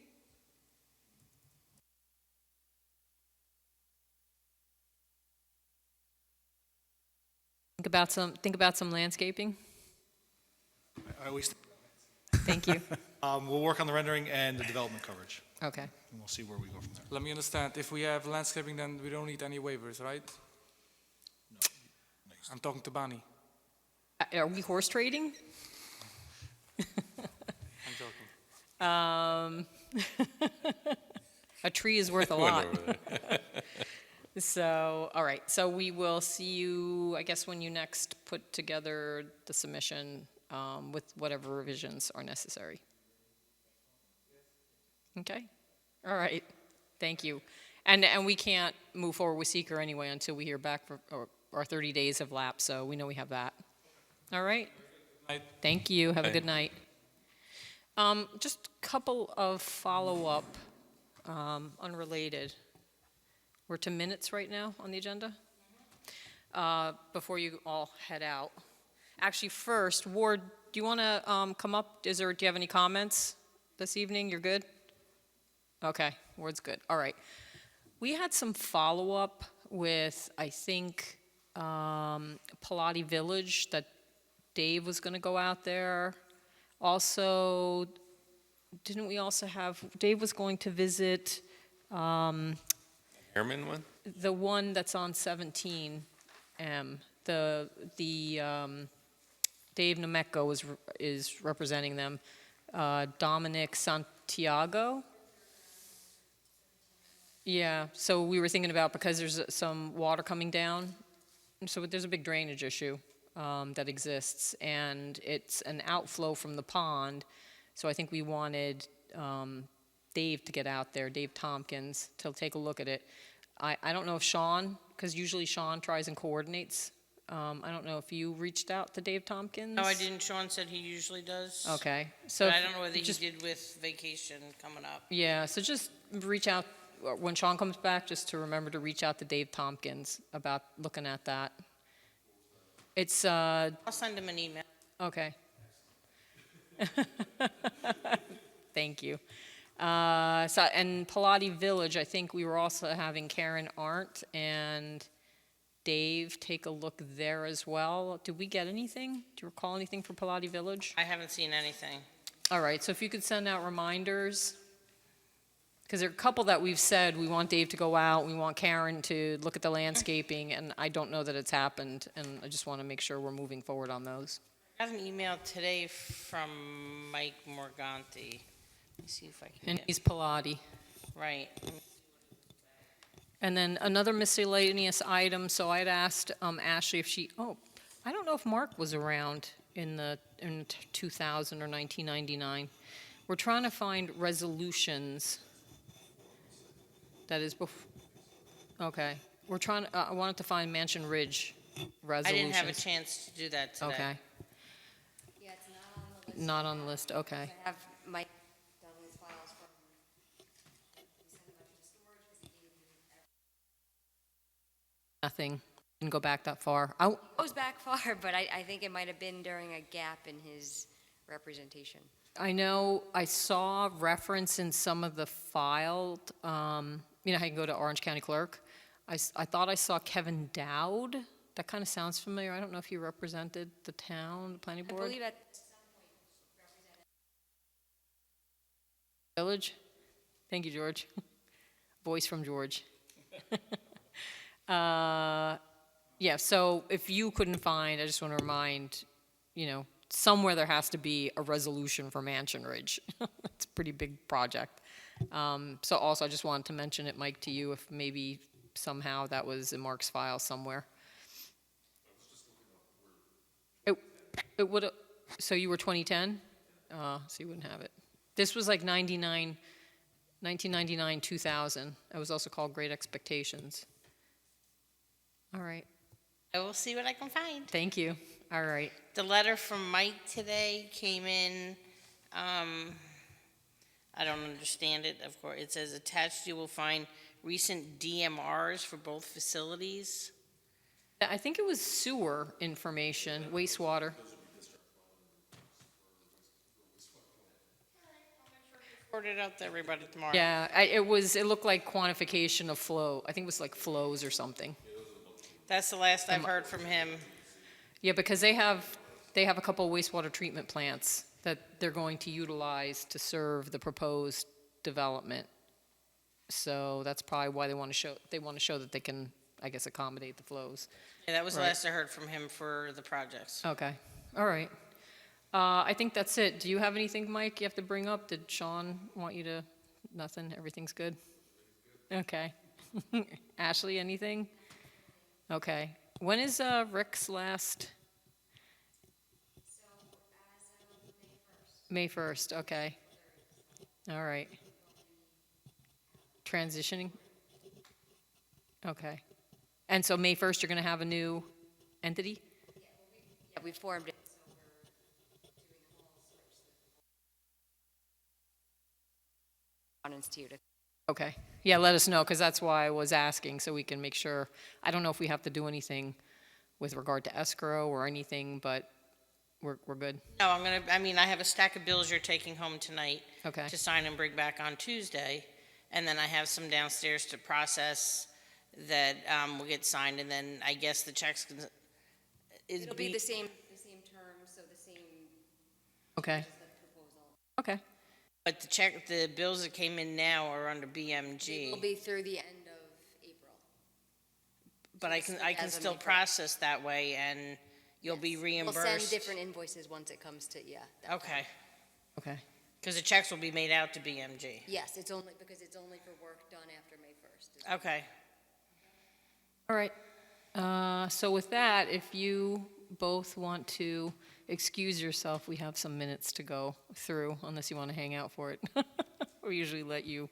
Think about some landscaping. I always, Thank you. we'll work on the rendering and the development coverage, Okay. and we'll see where we go from there. Let me understand, if we have landscaping, then we don't need any waivers, right? I'm talking to Bonnie. Are we horse trading? I'm joking. A tree is worth a lot. So, all right, so we will see you, I guess, when you next put together the submission with whatever revisions are necessary. Okay? All right, thank you. And we can't move forward with seeker anyway until we hear back, or our 30 days have lapsed, so we know we have that. All right? Night. Thank you, have a good night. Just a couple of follow-up, unrelated. We're to minutes right now on the agenda. Before you all head out. Actually, first, Ward, do you want to come up? Do you have any comments this evening? You're good? Okay, Ward's good. All right. We had some follow-up with, I think, Pilati Village, that Dave was going to go out there. Also, didn't we also have, Dave was going to visit Airman one? the one that's on 17M. The Dave Nemeko is representing them. Dominic Santiago. Yeah, so we were thinking about, because there's some water coming down, so there's a big drainage issue that exists, and it's an outflow from the pond. So I think we wanted Dave to get out there, Dave Tompkins, to take a look at it. I don't know if Sean, because usually Sean tries and coordinates. I don't know if you reached out to Dave Tompkins? No, I didn't. Sean said he usually does. Okay, so. But I if- don't know whether he just- did with vacation coming up. Yeah, so just reach out, when Sean comes back, just to remember to reach out to Dave Tompkins about looking at that. It's, I'll send him an email. okay. Thank you. And Pilati Village, I think we were also having Karen Arndt and Dave take a look there as well. Did we get anything? Do you recall anything for Pilati Village? I haven't seen anything. All right, so if you could send out reminders, because there are a couple that we've said, we want Dave to go out, we want Karen to look at the landscaping, and I don't know that it's happened, and I just want to make sure we're moving forward on those. I got an email today from Mike Morganti. Let me see if I can And get, he's Pilati. right. And then another miscellaneous item, so I'd asked Ashley if she, I don't know if Mark was around in 2000 or 1999. We're trying to find resolutions. That is okay. We're trying, I wanted to find Mansion Ridge I resolutions. didn't have a chance to do that today. Okay, Yeah, it's not on the list. not on the list, okay. I have Mike done his files from, he sent a bunch to storage, because he gave me Nothing, didn't go back that far. goes back far, but I think it might have been during a gap in his representation. I know I saw reference in some of the filed, you know how you can go to Orange County Clerk? I thought I saw Kevin Dowd. That kind of sounds familiar. I don't know if he represented the town, the planning I board? believe at Village? Thank you, George. Voice from George. Yeah, so if you couldn't find, I just want to remind, you know, somewhere there has to be a resolution for Mansion Ridge. It's a pretty big project. So also, I just wanted to mention it, Mike, to you, if maybe somehow that was in Mark's file somewhere. It would, so you were 2010? So you wouldn't have it. This was like 1999, 2000. It was also called Great Expectations. All right, I will see what I can find. thank you. All right. The letter from Mike today came in, I don't understand it, of course. It says attached you will find recent DMRs for both facilities. I think it was sewer information, wastewater. Report it out to everybody tomorrow. Yeah, it looked like quantification of flow. I think it was like flows or something. That's the last I've heard from him. Yeah, because they have a couple wastewater treatment plants that they're going to utilize to serve the proposed development. So that's probably why they want to show that they can, I guess, accommodate the flows. Yeah, that was the Right. last I heard from him for the projects. Okay, all right. I think that's it. Do you have anything, Mike, you have to bring up? Did Sean want you to, nothing, everything's good? Okay. Ashley, anything? Okay. When is Rick's last? May 1st, okay. All right. Transitioning? Okay. And so May 1st, you're going to have a new entity? Yeah, we formed it. To you to Okay. Yeah, let us know, because that's why I was asking, so we can make sure. I don't know if we have to do anything with regard to escrow or anything, but we're good. No, I have a stack of bills you're taking home tonight Okay. to sign and bring back on Tuesday. And then I have some downstairs to process that will get signed, and then I guess the checks can. It'll be the same terms, so the same Okay. proposal. Okay. But the bills that came in now are under BMG. It will be through the end of April. But I can As of still April. process that way, and you'll be reimbursed. We'll send different invoices once it comes to, Okay, Okay. because the checks will be made out to BMG. Yes, it's only for work done after May 1st. Okay. All right. So with that, if you both want to excuse yourself, we have some minutes to go through, unless you want to hang out for it. We usually let you,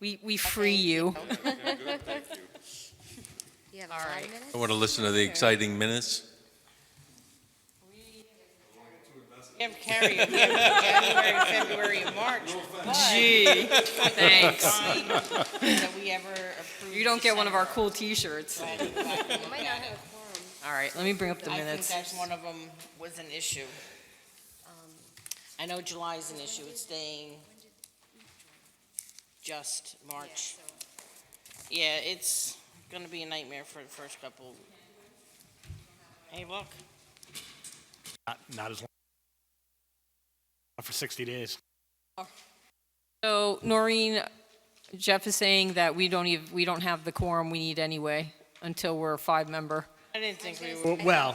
we free you. You have All 5 right. minutes? I want to listen to the exciting minutes. We have carried, we have January, February, and March. Gee, thanks. Fine that we ever approved. You don't get one of our cool T-shirts. You might not have a quorum. All right, let me bring up the I think minutes. that's one of them was an issue. I know July's an issue, it's staying just March. Yeah, it's gonna be a nightmare for the first couple. Hey, look, Not as long. Not for 60 days. So Noreen, Jeff is saying that we don't have the quorum we need anyway until we're a 5-member. I didn't think we were, Well,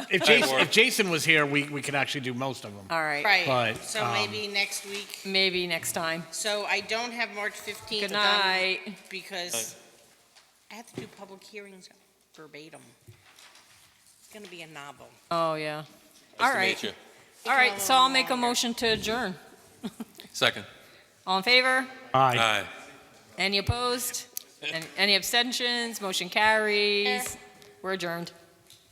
if Jason was here, we could actually do most of them. All right, right, But, so maybe next week. maybe next time. So I don't have March 15th. Good done night. Because I have to do public hearings verbatim. It's gonna be a novel. Oh, yeah. Nice All to right. meet you. All right, so I'll make a motion to adjourn. Second. All in favor? Aye. Aye. Any opposed? Any abstentions? Motion carries. We're adjourned.